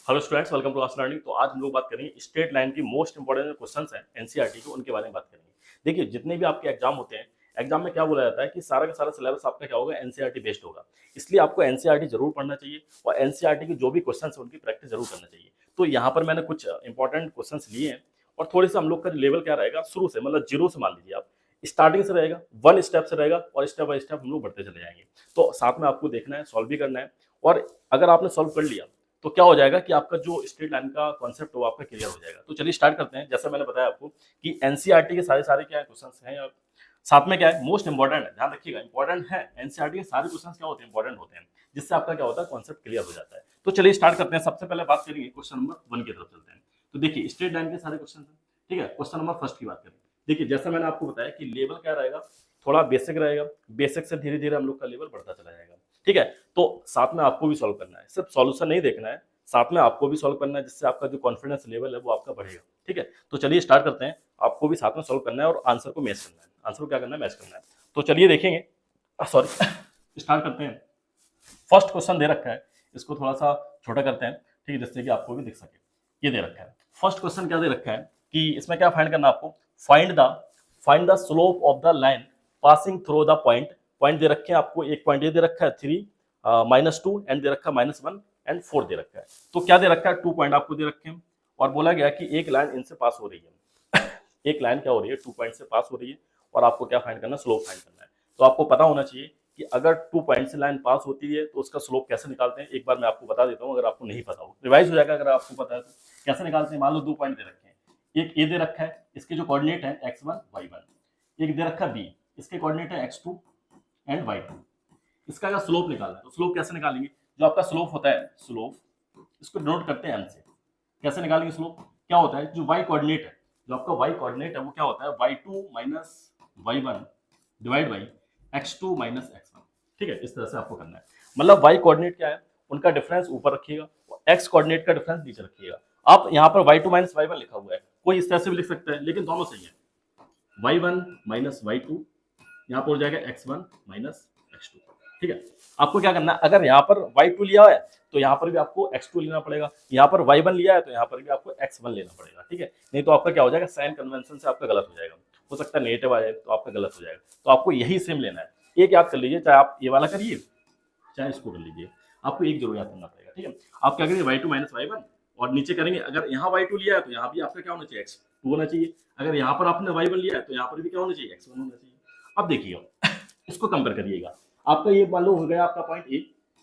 Hello students, welcome to Ask Learning. तो आज हम लोग बात करेंगे स्ट्रेट लाइन की मोस्ट इंपॉर्टेंट क्वेश्चंस हैं एनसीईआरटी के, उनके बारे में बात करेंगे। देखिए, जितने भी आपके एग्जाम होते हैं, एग्जाम में क्या बोला जाता है कि सारा का सारा सिलेबस आपका क्या होगा, एनसीईआरटी बेस्ड होगा। इसलिए आपको एनसीईआरटी जरूर पढ़ना चाहिए और एनसीईआरटी की जो भी क्वेश्चन है उनकी प्रैक्टिस जरूर करना चाहिए। तो यहाँ पर मैंने कुछ इंपॉर्टेंट क्वेश्चन लिए हैं और थोड़े से हम लोग का लेवल क्या रहेगा, शुरू से मतलब जीरो से मान लीजिए आप, स्टार्टिंग से रहेगा, वन स्टेप से रहेगा और स्टेप बाय स्टेप हम लोग बढ़ते चले जाएंगे। तो साथ में आपको देखना है, सॉल्व भी करना है। और अगर आपने सॉल्व कर लिया तो क्या हो जाएगा कि आपका जो स्ट्रेट लाइन का कॉन्सेप्ट हो आपका क्लियर हो जाएगा। तो चलिए स्टार्ट करते हैं। जैसा मैंने बताया आपको कि एनसीईआरटी के सारे सारे क्या क्वेश्चंस हैं, और साथ में क्या है, मोस्ट इंपॉर्टेंट है, ध्यान रखिएगा, इंपॉर्टेंट है। एनसीईआरटी के सारे क्वेश्चंस क्या होते हैं, इंपॉर्टेंट होते हैं, जिससे आपका क्या होता है, कॉन्सेप्ट क्लियर हो जाता है। तो चलिए स्टार्ट करते हैं। सबसे पहले बात करेंगे क्वेश्चन नंबर 1 की तरफ चलते हैं। तो देखिए, स्ट्रेट लाइन के सारे क्वेश्चन हैं, ठीक है। क्वेश्चन नंबर फर्स्ट की बात करें। देखिए, जैसा मैंने आपको बताया कि लेवल क्या रहेगा, थोड़ा बेसिक रहेगा, बेसिक से धीरे धीरे हम लोग का लेवल बढ़ता चला जाएगा, ठीक है। तो साथ में आपको भी सॉल्व करना है, सिर्फ सॉल्यूशन नहीं देखना है, साथ में आपको भी सॉल्व करना है, जिससे आपका जो कॉन्फिडेंस लेवल है वो आपका बढ़ेगा, ठीक है। तो चलिए स्टार्ट करते हैं। आपको भी साथ में सॉल्व करना है और आंसर को मैच करना है। आंसर को क्या करना है, मैच करना है। तो चलिए देखेंगे, सॉरी स्टार्ट करते हैं। फर्स्ट क्वेश्चन दे रखा है, इसको थोड़ा सा छोटा करते हैं, ठीक है, जिससे कि आपको भी दिख सके। ये दे रखा है, फर्स्ट क्वेश्चन क्या दे रखा है कि इसमें क्या फाइंड करना है आपको, find the slope of the line passing through the point. Point दे रखे हैं आपको, एक पॉइंट ये दे रखा है 3, -2 एंड दे रखा है -1 एंड 4 दे रखा है। तो क्या दे रखा है, 2 पॉइंट आपको दे रखे हैं और बोला गया कि एक लाइन इनसे पास हो रही है एक लाइन क्या हो रही है, 2 पॉइंट से पास हो रही है और आपको क्या फाइंड करना है, स्लोप फाइंड करना है। तो आपको पता होना चाहिए कि अगर 2 पॉइंट से लाइन पास होती है तो उसका स्लोप कैसे निकालते हैं। एक बार मैं आपको बता देता हूँ, अगर आपको नहीं पता हो, रिवाइज हो जाएगा अगर आपको पता है तो। कैसे निकालते हैं, मान लो 2 पॉइंट दे रखे हैं, एक ए दे रखा है, इसके जो कोऑर्डिनेट है x1 y1, एक दे रखा बी, इसके कोऑर्डिनेट है x2 एंड y2। इसका अगर स्लोप निकालना है तो स्लोप कैसे निकालेंगे, जो आपका स्लोप होता है, स्लोप इसको डिनोट करते हैं m से। कैसे निकालेंगे स्लोप, क्या होता है, जो y कोऑर्डिनेट है, जो आपका y कोऑर्डिनेट है वो क्या होता है, y2 minus y1 divide by x2 minus x1, ठीक है। इस तरह से आपको करना है, मतलब y कोऑर्डिनेट क्या है, उनका डिफरेंस ऊपर रखिएगा और x कोऑर्डिनेट का डिफरेंस नीचे रखिएगा। आप यहाँ पर y2 माइनस y1 लिखा हुआ है, कोई इस तरह से भी लिख सकता है, लेकिन दोनों सही है। y1 माइनस y2, यहाँ पर हो जाएगा x1 माइनस x2, ठीक है। आपको क्या करना है, अगर यहाँ पर y2 लिया है तो यहाँ पर भी आपको x2 लेना पड़ेगा, यहाँ पर y1 लिया है तो यहाँ पर भी आपको x1 लेना पड़ेगा, ठीक है। नहीं तो आपका क्या हो जाएगा, साइन कन्वेंशन से आपका गलत हो जाएगा, हो सकता है नेगेटिव आ जाए तो आपका गलत हो जाएगा। तो आपको यही सेम लेना है, एक याद कर लीजिए, चाहे आप ये वाला करिए चाहे इसको कर लीजिए, आपको एक जरूर याद करना पड़ेगा, ठीक है। आप क्या करेंगे, y2 माइनस y1 और नीचे करेंगे, अगर यहाँ y2 लिया है तो यहाँ भी आपका क्या होना चाहिए, x2 होना चाहिए। अगर यहाँ पर आपने y1 लिया है तो यहाँ पर भी क्या होना चाहिए, x1 होना चाहिए। अब देखिएगा इसको कंपेयर करिएगा, आपका ये मान लो हो गया आपका पॉइंट ए,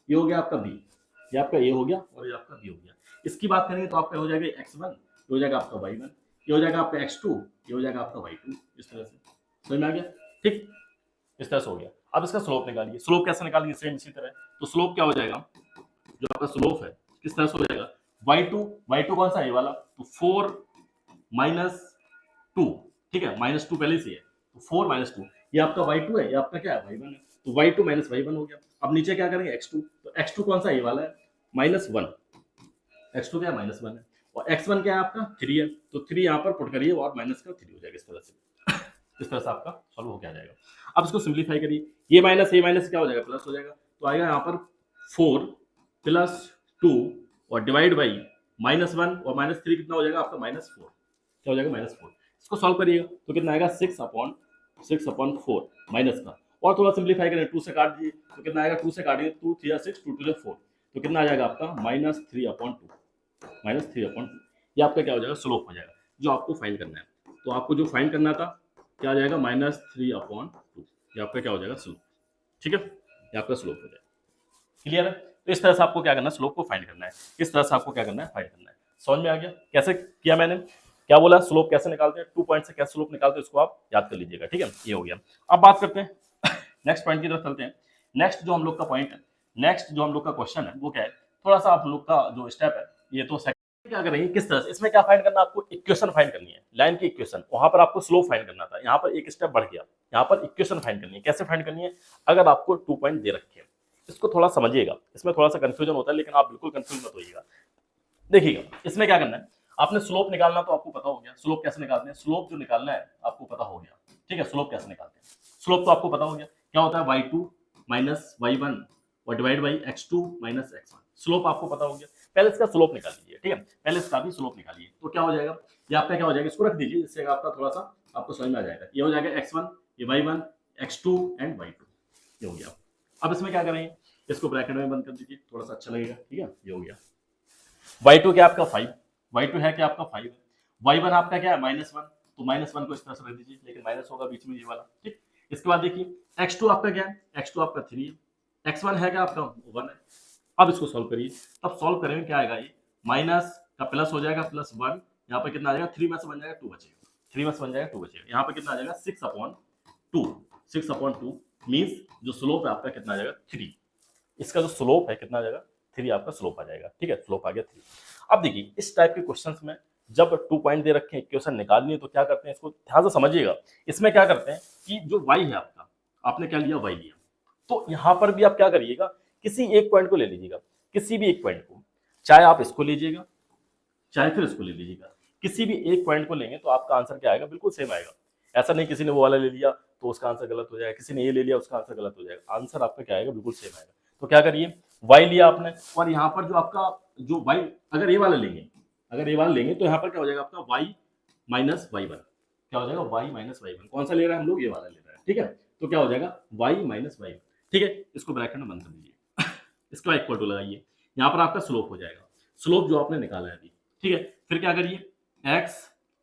ये हो गया आपका बी, ये आपका ए हो गया और ये आपका बी हो गया। इसकी बात करेंगे तो आपका हो जाएगा x1, ये हो जाएगा आपका y1, ये हो जाएगा आपका x2, ये हो जाएगा आपका y2। इस तरह से समझ में आ गया, ठीक, इस तरह से हो गया। अब इसका स्लोप निकालिए, स्लोप कैसे निकालेंगे, सेम इसी तरह। तो स्लोप क्या हो जाएगा, जो आपका स्लोप है किस तरह से हो जाएगा, y2 कौन सा है, ये वाला, तो 4 माइनस 2, ठीक है, -2 पहले से है, तो 4 माइनस 2, ये आपका y2 है, ये आपका क्या है, y1 है, तो y2 माइनस y1 हो गया। अब नीचे क्या करेंगे, x2, तो x2 कौन सा है, ये वाला है, -1, x2 क्या है, -1 है, और x1 क्या है आपका 3 है, तो 3 यहाँ पर पुट करिए और माइनस का 3 हो जाएगा। इस तरह से इस तरह से आपका सॉल्व हो क्या जाएगा। अब इसको सिंप्लीफाई करिए, ये माइनस क्या हो जाएगा, प्लस हो जाएगा, तो आएगा यहाँ पर 4 प्लस 2 और डिवाइड बाई -1 और -3 कितना हो जाएगा आपका, -4, क्या हो जाएगा, -4। इसको सॉल्व करिएगा तो कितना आएगा, 6/4 माइनस का, और थोड़ा सिंप्लीफाई करें, 2 से काट दीजिए तो कितना आएगा, 2 से काटिए, 2 3 6, 2 2 4, तो कितना आ जाएगा आपका, -3/2। ये आपका क्या हो जाएगा, स्लोप हो जाएगा, जो आपको फाइंड करना है। तो आपको जो फाइंड करना था क्या आ जाएगा, -3/2, ये आपका क्या हो जाएगा, स्लोप, ठीक है, ये आपका स्लोप हो जाएगा। क्लियर है। तो इस तरह से आपको क्या करना है, स्लोप को फाइंड करना है, इस तरह से आपको क्या करना है, फाइंड करना है। समझ में आ गया कैसे किया मैंने, क्या बोला, स्लोप कैसे निकालते हैं, 2 पॉइंट से कैसे स्लोप निकालते हैं, इसको आप याद कर लीजिएगा, ठीक है, ये हो गया। अब बात करते हैं नेक्स्ट पॉइंट की तरफ चलते हैं। नेक्स्ट जो हम लोग का पॉइंट है, नेक्स्ट जो हम लोग का क्वेश्चन है वो क्या है, थोड़ा सा आप लोग का जो स्टेप है, ये तो क्या करेंगे, किस तरह से, इसमें क्या फाइंड करना है आपको, इक्वेशन फाइंड करनी है, लाइन की इक्वेशन। वहां पर आपको स्लोप फाइंड करना था, यहाँ पर एक स्टेप बढ़ गया, यहाँ पर इक्वेशन फाइंड करनी है। कैसे फाइंड करनी है, अगर आपको 2 पॉइंट दे रखे हैं, इसको थोड़ा समझिएगा, इसमें थोड़ा सा कंफ्यूजन होता है, लेकिन आप बिल्कुल कंफ्यूज मत होइएगा। देखिएगा इसमें क्या करना है, आपने स्लोप निकालना तो आपको पता हो गया, स्लोप कैसे निकालते हैं, स्लोप जो निकालना है आपको पता हो गया, ठीक है। स्लोप कैसे निकालते हैं, स्लोप तो आपको पता हो गया, क्या होता है, y2 माइनस y1 और divide by x2 minus x1, slope आपको पता हो गया। पहले इसका स्लोप निकाल लीजिए, ठीक है। पहले इसका भी स्लोप निकालिए, तो क्या हो जाएगा, ये आपका क्या हो जाएगा, इसको रख दीजिए, इससे आपका थोड़ा सा आपको समझ में आ जाएगा। ये हो जाएगा x1, ये y1, x2 एंड y2, ये हो गया। अब इसमें क्या करेंगे, इसको ब्रैकेट में बंद कर दीजिए, थोड़ा सा अच्छा लगेगा, ठीक है। ये हो गया। y2 क्या आपका 5, y2 है क्या आपका 5 है, y1 आपका क्या है -1, तो -1 को इस तरह से रख दीजिए, लेकिन माइनस होगा बीच में ये वाला, ठीक। इसके बाद देखिए x2 आपका क्या है, x2 आपका 3 है, x1 है क्या आपका 1 है। अब इसको सॉल्व करिए, तब सॉल्व करेंगे क्या आएगा, ये माइनस का प्लस हो जाएगा +1, यहाँ पे कितना आ जाएगा 3 में से बन जाएगा 2 बचेगा, 3 में से बन जाएगा 2 बचेगा, यहाँ पे कितना आ जाएगा 6/2, 6/2 मीन्स जो स्लोप है आपका कितना आ जाएगा 3, इसका जो स्लोप है कितना आ जाएगा 3 आपका स्लोप आ जाएगा, ठीक है, स्लोप आ गया 3। अब देखिए इस टाइप के क्वेश्चंस में जब 2 पॉइंट दे रखे हैं, इक्वेशन निकालनी है, तो क्या करते हैं, इसको ध्यान से समझिएगा। इसमें क्या करते हैं कि जो y है आपका, आपने क्या लिया, y लिया, तो यहाँ पर भी आप क्या करिएगा, किसी एक पॉइंट को ले लीजिएगा, किसी भी एक पॉइंट को, चाहे आप इसको लीजिएगा चाहे फिर इसको ले लीजिएगा, किसी भी एक पॉइंट को लेंगे तो आपका आंसर क्या आएगा, बिल्कुल सेम आएगा। ऐसा नहीं किसी ने वो वाला ले लिया तो उसका आंसर गलत हो जाएगा, किसी ने ये ले लिया उसका आंसर गलत हो जाएगा, आंसर आपका क्या आएगा, बिल्कुल सेम आएगा। तो क्या करिए, y लिया आपने, और यहाँ पर जो आपका जो y, अगर ये वाला लेंगे तो यहाँ पर क्या हो जाएगा आपका y माइनस y1, क्या हो जाएगा y माइनस y1, कौन सा ले रहा है हम लोग, ये वाला ले रहा है, ठीक है। तो क्या हो जाएगा y माइनस y1, ठीक है। इसको ब्रैकेट में बंद कर दीजिए, इसके बाद इक्वल टू लगाइए, यहाँ पर आपका स्लोप हो जाएगा, स्लोप जो आपने निकाला है अभी, ठीक है। फिर क्या करिए, x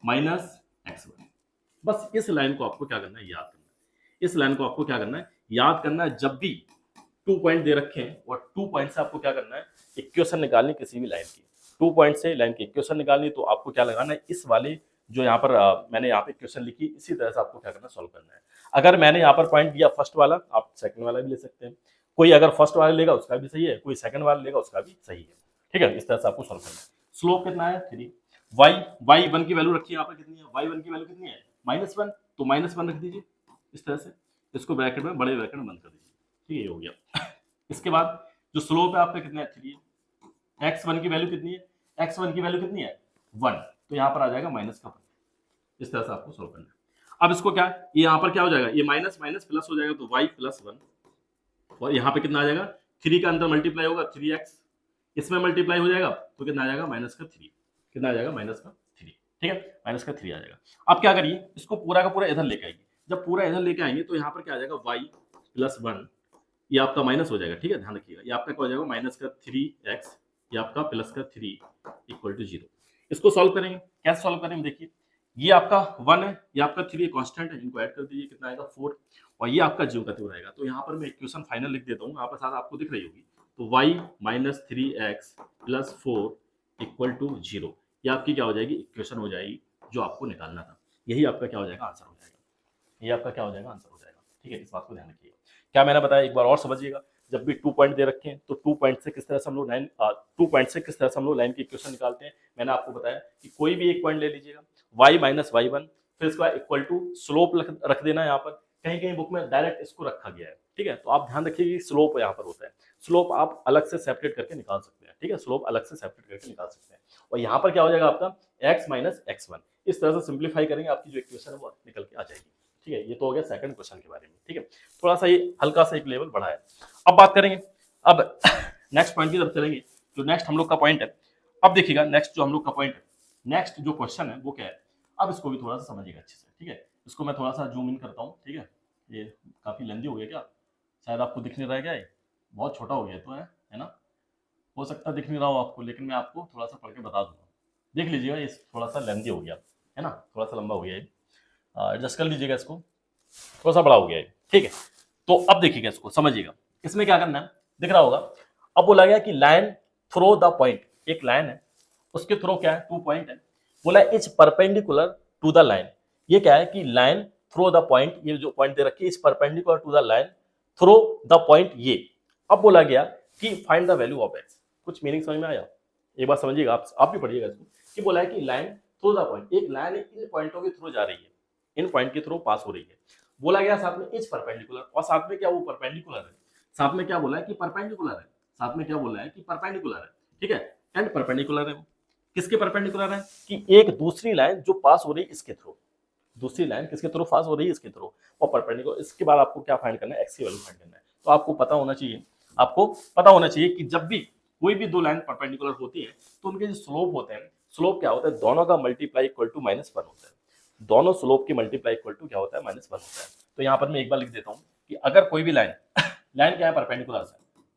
माइनस x1, बस इस लाइन को आपको क्या करना है, याद करना है, इस लाइन को आपको क्या करना है, याद करना है। जब भी 2 पॉइंट दे रखे हैं और 2 पॉइंट से आपको क्या करना है, इक्वेशन निकालनी किसी भी लाइन की, 2 पॉइंट से लाइन की इक्वेशन निकालनी, तो आपको क्या लगाना है, इस वाले जो यहाँ पर मैंने यहाँ पे इक्वेशन लिखी, इसी तरह से आपको क्या करना है, सॉल्व करना है। अगर मैंने यहाँ पर पॉइंट दिया फर्स्ट वाला, आप सेकंड वाला भी ले सकते हैं, कोई अगर फर्स्ट वाला लेगा उसका भी सही है, कोई सेकंड वाला लेगा उसका भी सही है, ठीक है। इस तरह से आपको सॉल्व करना है। स्लोप कितना है 3, y1 की वैल्यू रखिए, यहाँ पर कितनी है, y1 की वैल्यू कितनी है -1, तो -1 रख दीजिए इस तरह से, इसको ब्रैकेट में बड़े ब्रैकेट में बंद कर दीजिए, ठीक है, ये हो गया। इसके बाद जो स्लोप है आपका कितना है 3 है, x1 की वैल्यू कितनी है, x1 की वैल्यू कितनी है 1, तो यहाँ पर आ जाएगा माइनस का 1, इस तरह से आपको सॉल्व करना है। अब इसको क्या, ये यहाँ पर क्या हो जाएगा, ये माइनस माइनस प्लस हो जाएगा, तो y + 1, और यहाँ पे कितना आ जाएगा, 3 का अंदर मल्टीप्लाई होगा 3x, इसमें मल्टीप्लाई हो जाएगा तो कितना आ जाएगा -3, कितना आ जाएगा -3, ठीक है, -3 आ जाएगा। अब क्या करिए, इसको पूरा का पूरा इधर लेके आइए, जब पूरा इधर लेके आएंगे तो यहाँ पर क्या आ जाएगा, y + 1, ये आपका माइनस हो जाएगा, ठीक है, ध्यान रखिएगा, ये आपका क्या हो जाएगा -3x, ये आपका +3 = 0। इसको सॉल्व करेंगे, कैसे सॉल्व करेंगे, देखिए ये आपका 1 है, ये आपका 3 कांस्टेंट है, इनको ऐड कर दीजिए, कितना आएगा 4, और ये आपका ज्यों का त्यों रहेगा। तो यहाँ पर मैं इक्वेशन फाइनल लिख देता हूँ, यहाँ पर साथ आपको दिख रही होगी, तो y - 3x + 4 = 0, ये आपकी क्या हो जाएगी, इक्वेशन हो जाएगी जो आपको निकालना था, यही आपका क्या हो जाएगा, आंसर हो जाएगा, ये आपका क्या हो जाएगा, आंसर हो जाएगा, ठीक है। इस बात को ध्यान रखिएगा, क्या मैंने बताया एक बार और समझिएगा। जब भी 2 पॉइंट दे रखे हैं तो 2 पॉइंट से किस तरह से हम लोग लाइन की इक्वेशन निकालते हैं, मैंने आपको बताया कि कोई भी एक पॉइंट ले लीजिएगा, y माइनस y1, फिर इसका इक्वल टू स्लोप रख देना, यहाँ पर कहीं कहीं बुक में डायरेक्ट इसको रखा गया है, ठीक है। तो आप ध्यान रखिए कि स्लोप यहाँ पर होता है, स्लोप आप अलग से सेपरेट करके निकाल सकते हैं, ठीक है, स्लोप अलग से सेपरेट करके निकाल सकते हैं, और यहाँ पर क्या हो जाएगा आपका x - x1, इस तरह से सिंप्लीफाई करेंगे, आपकी जो इक्वेशन है वो निकल के आ जाएगी, ठीक है। ये तो हो गया सेकंड क्वेश्चन के बारे में, ठीक है, थोड़ा सा ये हल्का सा एक लेवल बढ़ा है। अब बात करेंगे, अब नेक्स्ट पॉइंट की तरफ चलेंगे, जो नेक्स्ट हम लोग का पॉइंट है। अब देखिएगा नेक्स्ट जो हम लोग का पॉइंट है, नेक्स्ट जो क्वेश्चन है वो क्या है, अब इसको भी थोड़ा सा समझिएगा अच्छे से, ठीक है। इसको मैं थोड़ा सा जूम इन करता हूँ, ठीक है, ये काफी लेंदी हो गया क्या, शायद आपको दिख नहीं रहा है क्या, ये बहुत छोटा हो गया तो है ना, हो सकता है दिख नहीं रहा हो आपको, लेकिन मैं आपको थोड़ा सा पढ़ के बता दूंगा, देख लीजिएगा, ये थोड़ा सा लेंदी हो गया है ना, थोड़ा सा लंबा हो गया, एडजस्ट कर लीजिएगा, इसको थोड़ा सा बड़ा हो गया है, ठीक है। तो अब देखिएगा, इसको समझिएगा, इसमें क्या करना है, दिख रहा होगा। अब बोला गया कि लाइन थ्रो द पॉइंट, एक लाइन है उसके थ्रो क्या है 2 पॉइंट है, बोला is perpendicular to the line, ये क्या है कि लाइन थ्रो द पॉइंट, ये जो पॉइंट दे रखी है is perpendicular to the line through the point ये। अब बोला गया कि find the value of x, कुछ मीनिंग समझ में आया, एक बार समझिएगा, आप भी पढ़िएगा इसको, कि बोला है कि लाइन थ्रो द पॉइंट, एक लाइन इन पॉइंटों के थ्रू जा रही है, इन पॉइंट के थ्रू पास हो रही है, बोला गया साथ में इज परपेंडिकुलर, और साथ में क्या वो परपेंडिकुलर है, साथ में क्या बोला है कि परपेंडिकुलर है, साथ में क्या बोला है कि परपेंडिकुलर है, ठीक है, एंड परपेंडिकुलर है, किसके परपेंडिकुलर है, कि एक दूसरी लाइन जो पास हो रही है इसके थ्रू, दूसरी लाइन किसके थ्रू पास हो रही है, इसके थ्रू, और परपेंडिकुलर। इसके बाद आपको क्या फाइंड करना है, एक्स की वैल्यू फाइंड करना है। तो आपको पता होना चाहिए कि जब भी कोई भी दो लाइन परपेंडिकुलर होती है तो उनके जो स्लोप होते हैं, स्लोप क्या होता है, दोनों का मल्टीप्लाई इक्वल टू -1 होता है। दोनों स्लोप की मल्टीप्लाई इक्वल टू क्या होता है, -1 होता है। तो यहाँ पर मैं एक बार लिख देता हूँ कि अगर कोई भी लाइन लाइन क्या है, परपेंडिकुलर है,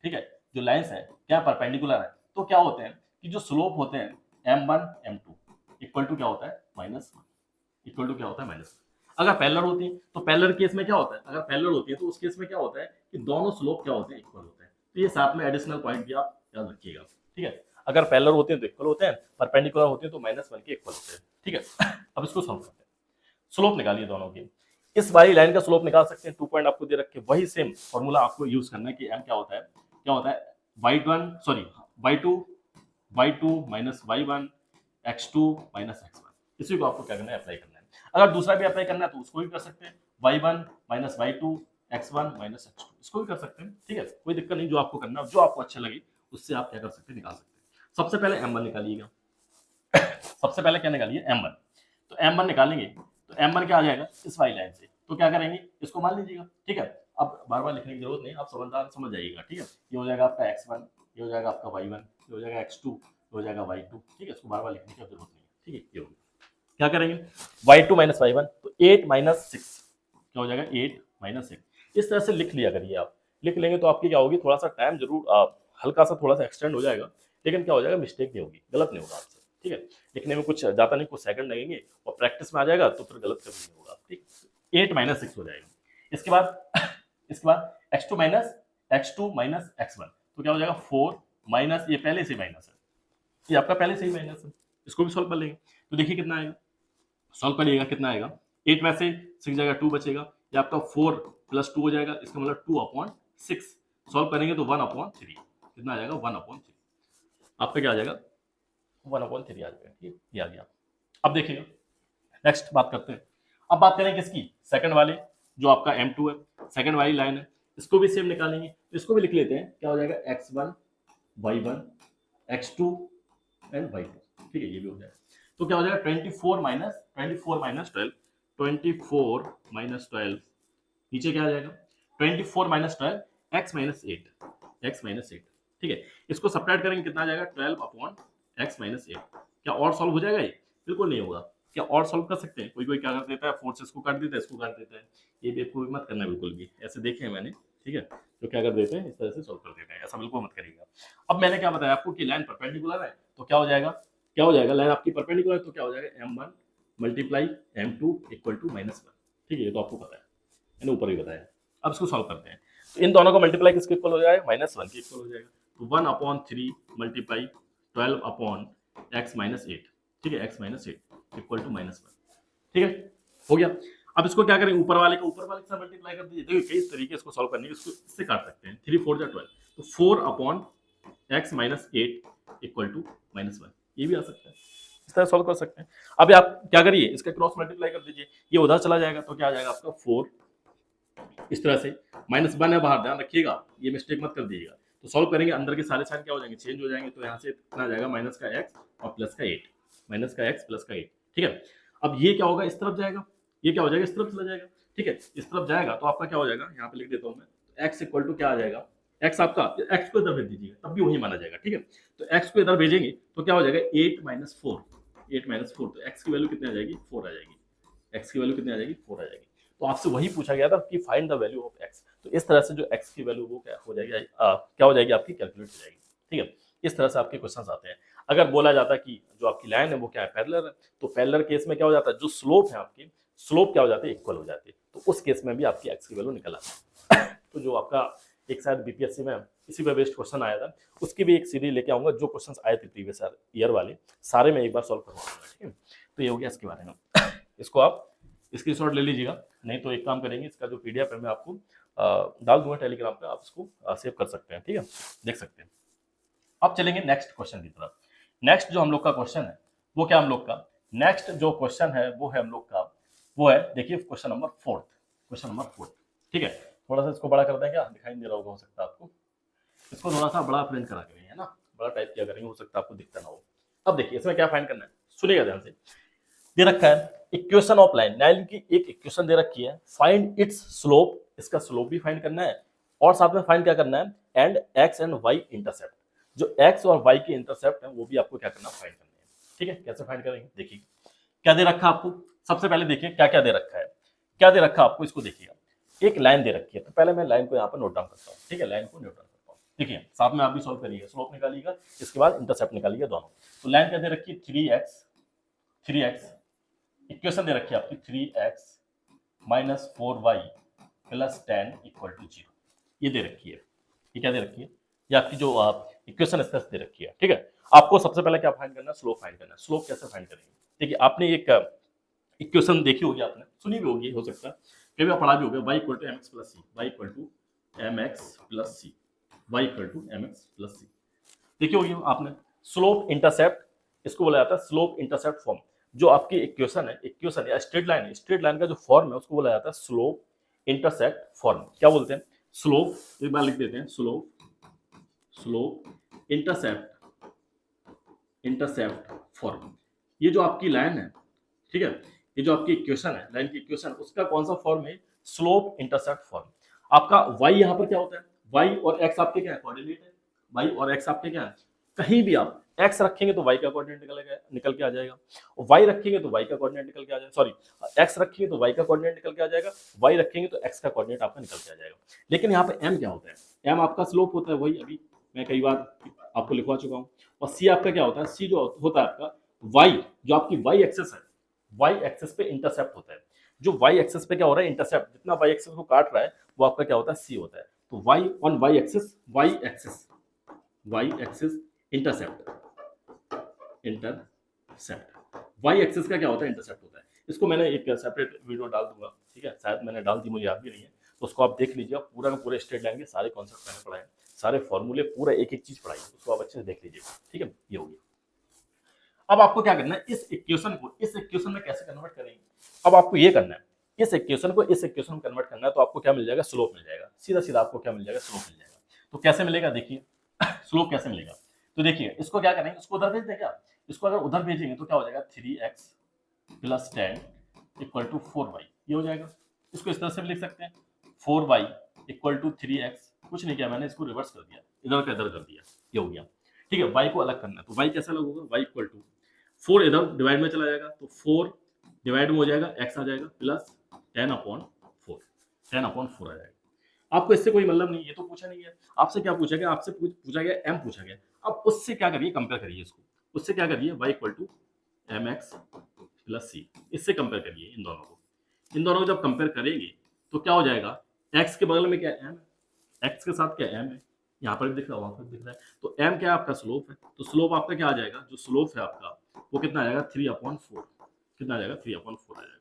ठीक है, जो लाइन्स है क्या परपेंडिकुलर है, तो क्या होते हैं कि जो स्लोप होते हैं m1 m2 इक्वल टू क्या होता है, -1 इक्वल टू क्या होता है, -1। अगर पैरेलल होती है तो पैरेलल केस में क्या होता है, अगर पैरेलल होती है तो उस केस में क्या होता है कि दोनों स्लोप क्या होते हैं, इक्वल होते हैं। तो ये साथ में एडिशनल पॉइंट भी आप याद रखिएगा, ठीक है। अगर पैरेलल होते हैं तो इक्वल होते हैं, परपेंडिकुलर होते हैं तो -1 के इक्वल होते हैं, ठीक है। अब इसको सॉल्व करते हैं, स्लोप निकालिए दोनों की। इस वाली लाइन का स्लोप निकाल सकते हैं, 2 पॉइंट आपको दे रखे, वही सेम फॉर्मूला आपको यूज करना है कि m क्या होता है, y1 sorry y2 minus y1 x2 minus x1, इसी को आपको क्या करना है, अप्लाई करना है। अगर दूसरा भी अप्लाई करना है तो उसको भी कर सकते हैं, y1 minus y2 x1 minus x2, इसको भी कर सकते हैं, ठीक है, कोई दिक्कत नहीं। जो आपको करना है, जो आपको अच्छा लगे उससे आप क्या कर सकते हैं, निकाल सकते हैं। सबसे पहले m1 निकालिएगा। सबसे पहले क्या निकालिए, m1। तो m1 निकालेंगे तो m1 क्या आ जाएगा, इस वाली लाइन से, तो क्या करेंगे, इसको मान लीजिएगा, ठीक है। अब बार बार लिखने की जरूरत नहीं, आप समझ जाइएगा, ठीक है। ये हो जाएगा आपका x1, ये हो जाएगा आपका y1, ये हो जाएगा x2, ये हो जाएगा y2, ठीक है। इसको बार बार लिखने की जरूरत नहीं है, ठीक है। ये हो गया, क्या करेंगे, y2 माइनस y1, तो 8 माइनस 6 क्या हो जाएगा, 8 माइनस 6। इस तरह से लिख लिया करिए, आप लिख लेंगे तो आपकी क्या होगी, थोड़ा सा टाइम जरूर हल्का सा थोड़ा सा एक्सटेंड हो जाएगा, लेकिन क्या हो जाएगा, मिस्टेक नहीं होगी, गलत नहीं होगा आपसे, ठीक है। लिखने में कुछ जाता नहीं, कुछ सेकंड लगेंगे और प्रैक्टिस में आ जाएगा तो फिर गलत कभी नहीं होगा, ठीक। 8 माइनस 6 हो जाएगा। इसके बाद x2 माइनस x1, तो क्या हो जाएगा 4 माइनस, ये पहले से माइनस है, ये आपका पहले से ही माइनस है, इसको भी सॉल्व कर लेंगे। तो देखिए कितना आएगा, सॉल्व करिएगा, कितना आएगा, 8 में से 6 जाएगा 2 बचेगा, ये आपका 4 प्लस 2 हो जाएगा, इसका मतलब 2/6। सॉल्व करेंगे तो 1/3, कितना आ जाएगा, 1/3, आपका क्या आ जाएगा, 1/3 आ जाएगा, ठीक है, ये आ गया। अब देखिएगा, नेक्स्ट बात करते हैं। अब बात करें किसकी, सेकंड वाले, जो आपका m2 है, सेकंड वाली लाइन है, इसको भी सेम निकालेंगे, तो इसको भी लिख लेते हैं, क्या हो जाएगा, x1 y1 x2 and y2, ठीक है, ये भी हो जाएगा। तो क्या हो जाएगा, 24 माइनस 12, 24 माइनस 12, नीचे क्या आ जाएगा, 24 माइनस 12 x माइनस 8, ठीक है। इसको सब्ट्रैक्ट करेंगे, कितना आ जाएगा, 12/x-8। क्या और सॉल्व हो जाएगा ये, बिल्कुल नहीं होगा। क्या और सॉल्व कर सकते हैं, कोई कोई क्या कर देता है, 4 से इसको काट देता है, इसको काट देता है, ये बेवकूफी मत करना बिल्कुल भी, ऐसे देखे हैं मैंने, ठीक है। तो क्या कर देते हैं, इस तरह से सॉल्व कर देते हैं, ऐसा बिल्कुल मत करिएगा। अब मैंने क्या बताया आपको कि लाइन परपेंडिकुलर है, तो क्या हो जाएगा, लाइन आपकी परपेंडिकुलर है तो क्या हो जाएगा, m1 multiply m2 equal to -1, ठीक है, ये तो आपको पता है, मैंने ऊपर ही बताया। अब इसको सॉल्व करते हैं, तो इन दोनों का मल्टीप्लाई किसके इक्वल हो जाएगा, -1 के इक्वल हो जाएगा। तो 1/3 मल्टीप्लाई 12/x-8, ठीक है, x-8 इक्वल टू -1, ठीक है, हो गया। अब इसको क्या करें, ऊपर वाले को ऊपर वाले के साथ मल्टीप्लाई कर दीजिए। देखिए कई तरीके इसको सॉल्व करने के, इसको इससे काट सकते हैं, 3 4 12, तो 4/x-8 इक्वल टू -1, ये भी आ सकता है, इस तरह सॉल्व कर सकते हैं। अब आप क्या करिए, इसका क्रॉस मल्टीप्लाई कर दीजिए, ये उधर चला जाएगा तो क्या आ जाएगा आपका 4, इस तरह से -1 है बाहर, ध्यान रखिएगा, ये मिस्टेक मत कर दीजिएगा। तो सॉल्व करेंगे, अंदर के सारे साइन क्या हो जाएंगे, चेंज हो जाएंगे, तो यहाँ से कितना आ जाएगा, माइनस का x और प्लस का 8, माइनस का x प्लस का 8, ठीक है। अब ये क्या होगा, इस तरफ जाएगा, ये क्या हो जाएगा, इस तरफ चला जाएगा, ठीक है, इस तरफ जाएगा तो आपका क्या हो जाएगा, यहाँ पे लिख देता हूँ मैं, x इक्वल टू क्या आ जाएगा, x आपका, x को इधर भेज दीजिएगा तब भी वही माना जाएगा, ठीक है। तो x को इधर भेजेंगे तो क्या हो जाएगा, 8 माइनस 4, तो x की वैल्यू कितनी आ जाएगी, 4 आ जाएगी, x की वैल्यू कितनी आ जाएगी, 4 आ जाएगी। तो आपसे वही पूछा गया था कि find the value of x, तो इस तरह से जो x की वैल्यू वो क्या हो जाएगी, क्या हो जाएगी आपकी, कैलकुलेट हो जाएगी, ठीक है। इस तरह से आपके क्वेश्चंस आते हैं। अगर बोला जाता है कि जो आपकी लाइन है वो क्या है, पैरेलल है, तो पैरेलल केस में क्या हो जाता है, जो स्लोप है आपकी, स्लोप क्या हो जाती है, इक्वल हो जाती है, तो उस केस में भी आपकी x की वैल्यू निकल आती है। तो जो आपका एक शायद बीपीएससी में इसी पे बेस्ड क्वेश्चन आया था, उसकी भी एक सीरीज लेके आऊंगा, जो क्वेश्चंस आए थे प्रीवियस ईयर वाले सारे मैं एक बार सॉल्व करवाऊंगा, ठीक है। तो ये हो गया इसके बारे में, इसको आप स्क्रीनशॉट ले लीजिएगा, नहीं तो एक काम करेंगे, इसका जो पीडीएफ है मैं आपको डाल दूंगा टेलीग्राम पे, आप इसको सेव कर सकते हैं, ठीक है, देख सकते हैं। अब चलेंगे नेक्स्ट क्वेश्चन की तरफ। नेक्स्ट जो हम लोग का क्वेश्चन है वो क्या, हम लोग का नेक्स्ट जो क्वेश्चन है वो है हम लोग का, वो है देखिए क्वेश्चन नंबर 4, ठीक है। थोड़ा सा इसको बड़ा कर दें, क्या दिखाई नहीं दे रहा होगा, हो सकता है आपको, इसको थोड़ा सा बड़ा प्रिंट करा करेंगे, है ना, बड़ा टाइप किया करेंगे, हो सकता है आपको दिखता ना हो। अब देखिए इसमें क्या फाइंड करना है, सुनिएगा ध्यान से, दे रखा है इक्वेशन ऑफ लाइन की एक इक्वेशन दे रखी है, फाइंड इट्स स्लोप, इसका स्लोप भी फाइंड करना है और साथ में फाइंड क्या करना है, and x and y intercept, जो एक्स और वाई की इंटरसेप्ट है वो भी आपको क्या करना, फाइंड करना है। ठीक है, कैसे फाइंड करेंगे, देखिए क्या दे रखा है आपको। सबसे पहले देखिए क्या क्या दे रखा है, क्या दे रखा है आपको, इसको देखिएगा। एक लाइन दे रखी है, तो पहले मैं लाइन को यहाँ पर नोट डाउन करता हूँ। ठीक है, लाइन को नोट डाउन करता हूँ। देखिए साथ में आप भी सॉल्व करिएगा, स्लोप निकालिएगा, इसके बाद इंटरसेप्ट निकालिएगा दोनों। तो लाइन क्या दे रखी है, 3x इक्वेशन दे रखी है आपकी 3x minus 4y plus 10 equal to 0, ये दे रखी है। ये क्या दे रखी है, ये आपकी जो इक्वेशन इस तरह से दे रखी है। ठीक है, आपको सबसे पहले क्या फाइंड करना है, स्लोप फाइंड करना है। स्लोप कैसे फाइंड करेंगे, देखिए आपने एक इक्वेशन देखी होगी, आपने सुनी भी होगी, हो सकता है कभी आप पढ़ा भी होगा, y equal to mx plus C, y equal to mx plus C, y equal to mx plus C, देखी होगी आपने। स्लोप इंटरसेप्ट, इसको बोला जाता है स्लोप इंटरसेप्ट फॉर्म। जो आपकी इक्वेशन या स्ट्रेट लाइन है, स्ट्रेट लाइन का जो फॉर्म है उसको बोला जाता है स्लोप इंटरसेप्ट फॉर्म। क्या बोलते हैं, स्लोप, एक बार लिख देते हैं, स्लोप इंटरसेप्ट फॉर्म। ये जो आपकी लाइन है, ठीक है, ये जो आपकी इक्वेशन है, लाइन की इक्वेशन, उसका कौन सा फॉर्म है, स्लोप इंटरसेप्ट फॉर्म। आपका y यहाँ पर क्या होता है, y और x आपके क्या है, कोऑर्डिनेट है। y और x आपके क्या है, कहीं भी आप x रखेंगे तो y का कोऑर्डिनेट निकल के आ जाएगा, और y रखेंगे तो y का कोऑर्डिनेट निकल के आ जाएगा, सॉरी x रखेंगे तो y का कोऑर्डिनेट निकल के आ जाएगा, y रखेंगे तो x का कोऑर्डिनेट आपका निकल के आ जाएगा। लेकिन यहाँ पे m क्या होता है, m आपका स्लोप होता है, वही अभी मैं कई बार आपको लिखवा चुका हूँ। और c आपका क्या होता है, c जो होता है आपका y, जो आपकी y एक्सेस है, y एक्सेस पे इंटरसेप्ट होता है। जो y एक्सेस पे क्या हो रहा है, इंटरसेप्ट, जितना y एक्सेस को काट रहा है वो आपका क्या होता है, c होता है। तो y on y axis intercept y axis का क्या होता है, इंटरसेप्ट होता है। इसको मैंने एक सेपरेट वीडियो डाल दूंगा, ठीक है, शायद मैंने डाल दी, मुझे याद भी नहीं है, तो उसको आप देख लीजिए। पूरा का पूरा स्ट्रेट लाइन के सारे कॉन्सेप्ट मैंने पढ़ाए, सारे फॉर्मूले, पूरा एक एक चीज पढ़ाई, उसको आप अच्छे से देख लीजिएगा। ठीक है, ये हो गया। अब आपको क्या करना है, इस इक्वेशन को इस इक्वेशन में कैसे कन्वर्ट करेंगे। अब आपको ये करना है, इस इक्वेशन को इस इक्वेशन में कन्वर्ट करना है, तो आपको क्या मिल जाएगा, स्लोप मिल जाएगा। सीधा सीधा आपको क्या मिल जाएगा, स्लोप मिल जाएगा। तो कैसे मिलेगा, देखिए स्लोप कैसे मिलेगा। तो देखिए इसको क्या करेंगे, इसको उधर भेज दें क्या, इसको अगर उधर भेजेंगे तो क्या हो जाएगा, 3x plus 10 equal to 4y, ये हो जाएगा। इसको इस तरह से भी लिख सकते हैं, 4y इक्वल टू 3x, कुछ नहीं किया मैंने, इसको रिवर्स कर दिया, इधर का इधर कर दिया, ये हो गया। ठीक है, y को अलग करना है, तो y कैसा अलग होगा, y इक्वल टू 4 इधर डिवाइड में चला जाएगा, तो 4 डिवाइड में हो जाएगा, x आ जाएगा प्लस 10/4 आ जाएगा। आपको इससे कोई मतलब नहीं, ये तो पूछा नहीं है आपसे, क्या पूछा गया, आपसे पूछा गया m पूछा गया। अब उससे क्या करिए, कंपेयर करिए इसको, उससे क्या करिए, y equal to mx plus C, इससे कंपेयर करिए इन दोनों को। इन दोनों को जब कंपेयर करेंगे तो क्या हो जाएगा, x के बगल में क्या m है, x के साथ क्या m है, यहाँ पर भी दिख रहा है, वहां पर दिख रहा है, तो m क्या है आपका, स्लोप है। तो स्लोप आपका क्या आ जाएगा, जो स्लोप है आपका वो कितना आ जाएगा, 3/4, कितना आ जाएगा, 3/4 आ जाएगा।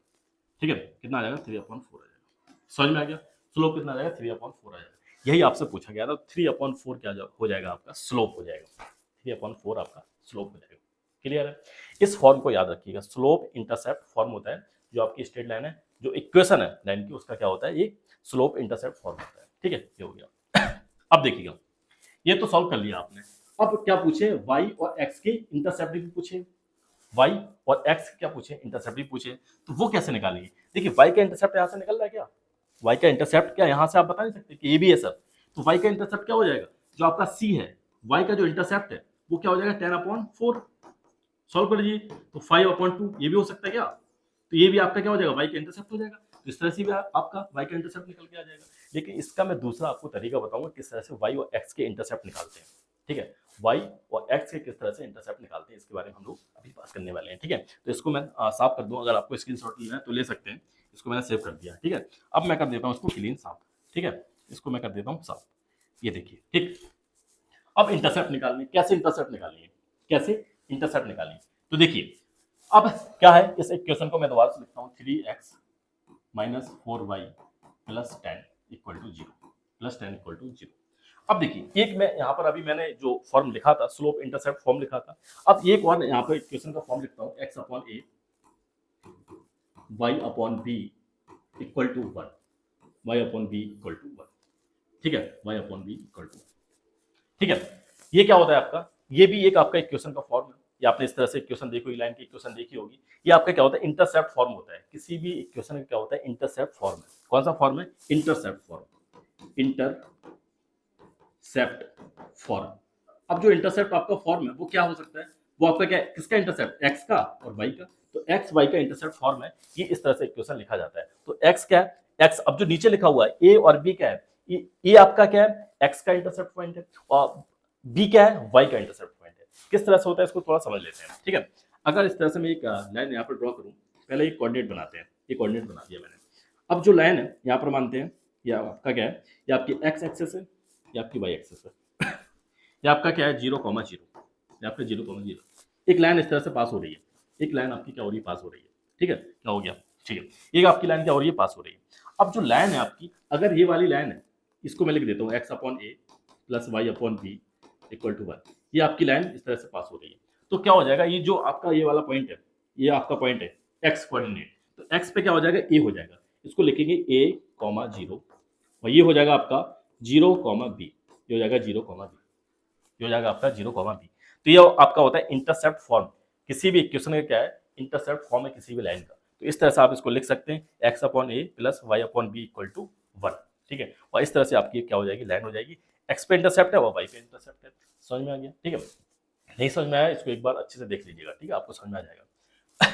ठीक है, कितना आ जाएगा, 3/4 आ जाएगा। समझ में आ गया, स्लोप कितना आ जाएगा, 3/4 आ जाएगा। यही आपसे पूछा गया था, 3/4 क्या हो जाएगा आपका, स्लोप हो जाएगा, 3/4 आपका स्लोप हो जाएगा। क्लियर है, इस फॉर्म को याद रखिएगा, स्लोप इंटरसेप्ट फॉर्म होता है। जो आपकी स्ट्रेट लाइन है, जो इक्वेशन है लाइन की, उसका क्या होता है, ये स्लोप इंटरसेप्ट फॉर्म होता है। ठीक है, ये हो गया। अब देखिएगा, ये तो सॉल्व कर लिया आपने। अब क्या पूछे, y और x की इंटरसेप्ट भी पूछे, y और x क्या पूछे, इंटरसेप्ट भी पूछे, तो वो कैसे निकालेंगे। देखिए y का इंटरसेप्ट यहाँ से निकल रहा है क्या, y का इंटरसेप्ट क्या यहाँ से आप बता नहीं सकते कि ये भी है सर। तो y का इंटरसेप्ट क्या हो जाएगा, जो आपका c है, y का जो इंटरसेप्ट है वो क्या हो जाएगा, 10/4। सॉल्व कर लीजिए, तो 5/2 ये भी हो सकता है क्या, तो ये भी आपका क्या हो जाएगा, y का इंटरसेप्ट हो जाएगा। तो इस तरह से भी आपका y का इंटरसेप्ट निकल के आ जाएगा। लेकिन इसका मैं दूसरा आपको तरीका बताऊंगा, किस तरह से y और x के इंटरसेप्ट निकालते हैं। ठीक है, y और x के किस तरह से इंटरसेप्ट निकालते हैं, इसके बारे में हम लोग अभी बात करने वाले हैं। ठीक है, तो इसको मैं साफ कर दूं, अगर आपको स्क्रीनशॉट लेना है तो ले सकते हैं। इसको मैंने सेव कर दिया। ठीक है, अब मैं कर देता हूँ इसको क्लीन साफ। ठीक है, इसको मैं कर देता हूँ साफ, ये देखिए। ठीक, अब इंटरसेप्ट निकालने, कैसे इंटरसेप्ट निकालेंगे, कैसे इंटरसेप्ट निकालेंगे, तो देखिए अब क्या है, इस इक्वेशन को मैं दोबारा से लिखता हूँ, 3x minus 4y plus 10 equal to 0। अब देखिए, एक मैं यहाँ पर अभी मैंने जो फॉर्म लिखा था, स्लोप इंटरसेप्ट फॉर्म लिखा था। अब एक और यहाँ पर इक्वेशन का फॉर्म लिखता हूँ, x/a y/b equal to 1, y/b equal to 1। ठीक है, y/b इक्वल टू, ठीक है, ये क्या होता है आपका, ये भी एक आपका इक्वेशन का फॉर्म है। ये आपने इस तरह से इक्वेशन देखी होगी, लाइन की इक्वेशन देखी होगी। ये आपका क्या होता है, इंटरसेप्ट फॉर्म होता है। किसी भी इक्वेशन का क्या होता है, इंटरसेप्ट फॉर्म है। कौन सा फॉर्म है, इंटरसेप्ट फॉर्म, इंटरसेप्ट फॉर्म। अब जो इंटरसेप्ट आपका फॉर्म है वो क्या हो सकता है, वो आपका क्या है, किसका इंटरसेप्ट, एक्स का और वाई का। तो एक्स वाई का इंटरसेप्ट फॉर्म है, ये इस तरह से इक्वेशन लिखा जाता है। तो एक्स क्या है, एक्स, अब जो नीचे लिखा हुआ है ए और बी क्या है, ये आपका क्या है, एक्स का इंटरसेप्ट पॉइंट है, और बी क्या है, वाई का इंटरसेप्ट पॉइंट है। किस तरह से होता है इसको थोड़ा समझ लेते हैं, ठीक है। अगर इस तरह से मैं एक लाइन यहाँ पर ड्रॉ करूँ, पहले एक कोऑर्डिनेट बनाते हैं, ये कोऑर्डिनेट बना दिया मैंने। अब जो लाइन है यहाँ पर मानते हैं, ये आपका क्या है, ये आपकी एक्स एक्सेस है, ये आपकी वाई एक्सेस है, ये आपका क्या है, 0,0, ये आपका 0,0। एक लाइन इस तरह से पास हो रही है, एक लाइन आपकी क्या हो रही है, पास हो रही है, ठीक है, क्या हो गया, ठीक है, एक आपकी लाइन क्या हो रही है, पास हो रही है। अब जो लाइन है आपकी, अगर ये वाली लाइन है, इसको मैं लिख देता हूँ x upon a plus y upon b equal to 1, ये आपकी लाइन इस तरह से पास हो रही है। तो क्या हो जाएगा, ये जो आपका ये वाला पॉइंट है, ये आपका पॉइंट है एक्स कोऑर्डिनेट, तो एक्स पे क्या हो जाएगा, ए हो जाएगा, इसको लिखेंगे ए कॉमा 0, और ये हो जाएगा आपका 0,b, ये हो जाएगा 0,b, ये हो जाएगा आपका 0,b। तो ये आपका होता है इंटरसेप्ट फॉर्म, किसी भी इक्वेशन का क्या है, इंटरसेप्ट फॉर्म है किसी भी लाइन का। तो इस तरह से आप इसको लिख सकते हैं, x upon a plus y upon b equal to 1, ठीक है, और इस तरह से आपकी क्या हो जाएगी, लाइन हो जाएगी, एक्स पे इंटरसेप्ट है और वाई पे इंटरसेप्ट है। समझ में आ गया, ठीक है। नहीं समझ में आया, इसको एक बार अच्छे से देख लीजिएगा, ठीक है, आपको समझ में आ जाएगा।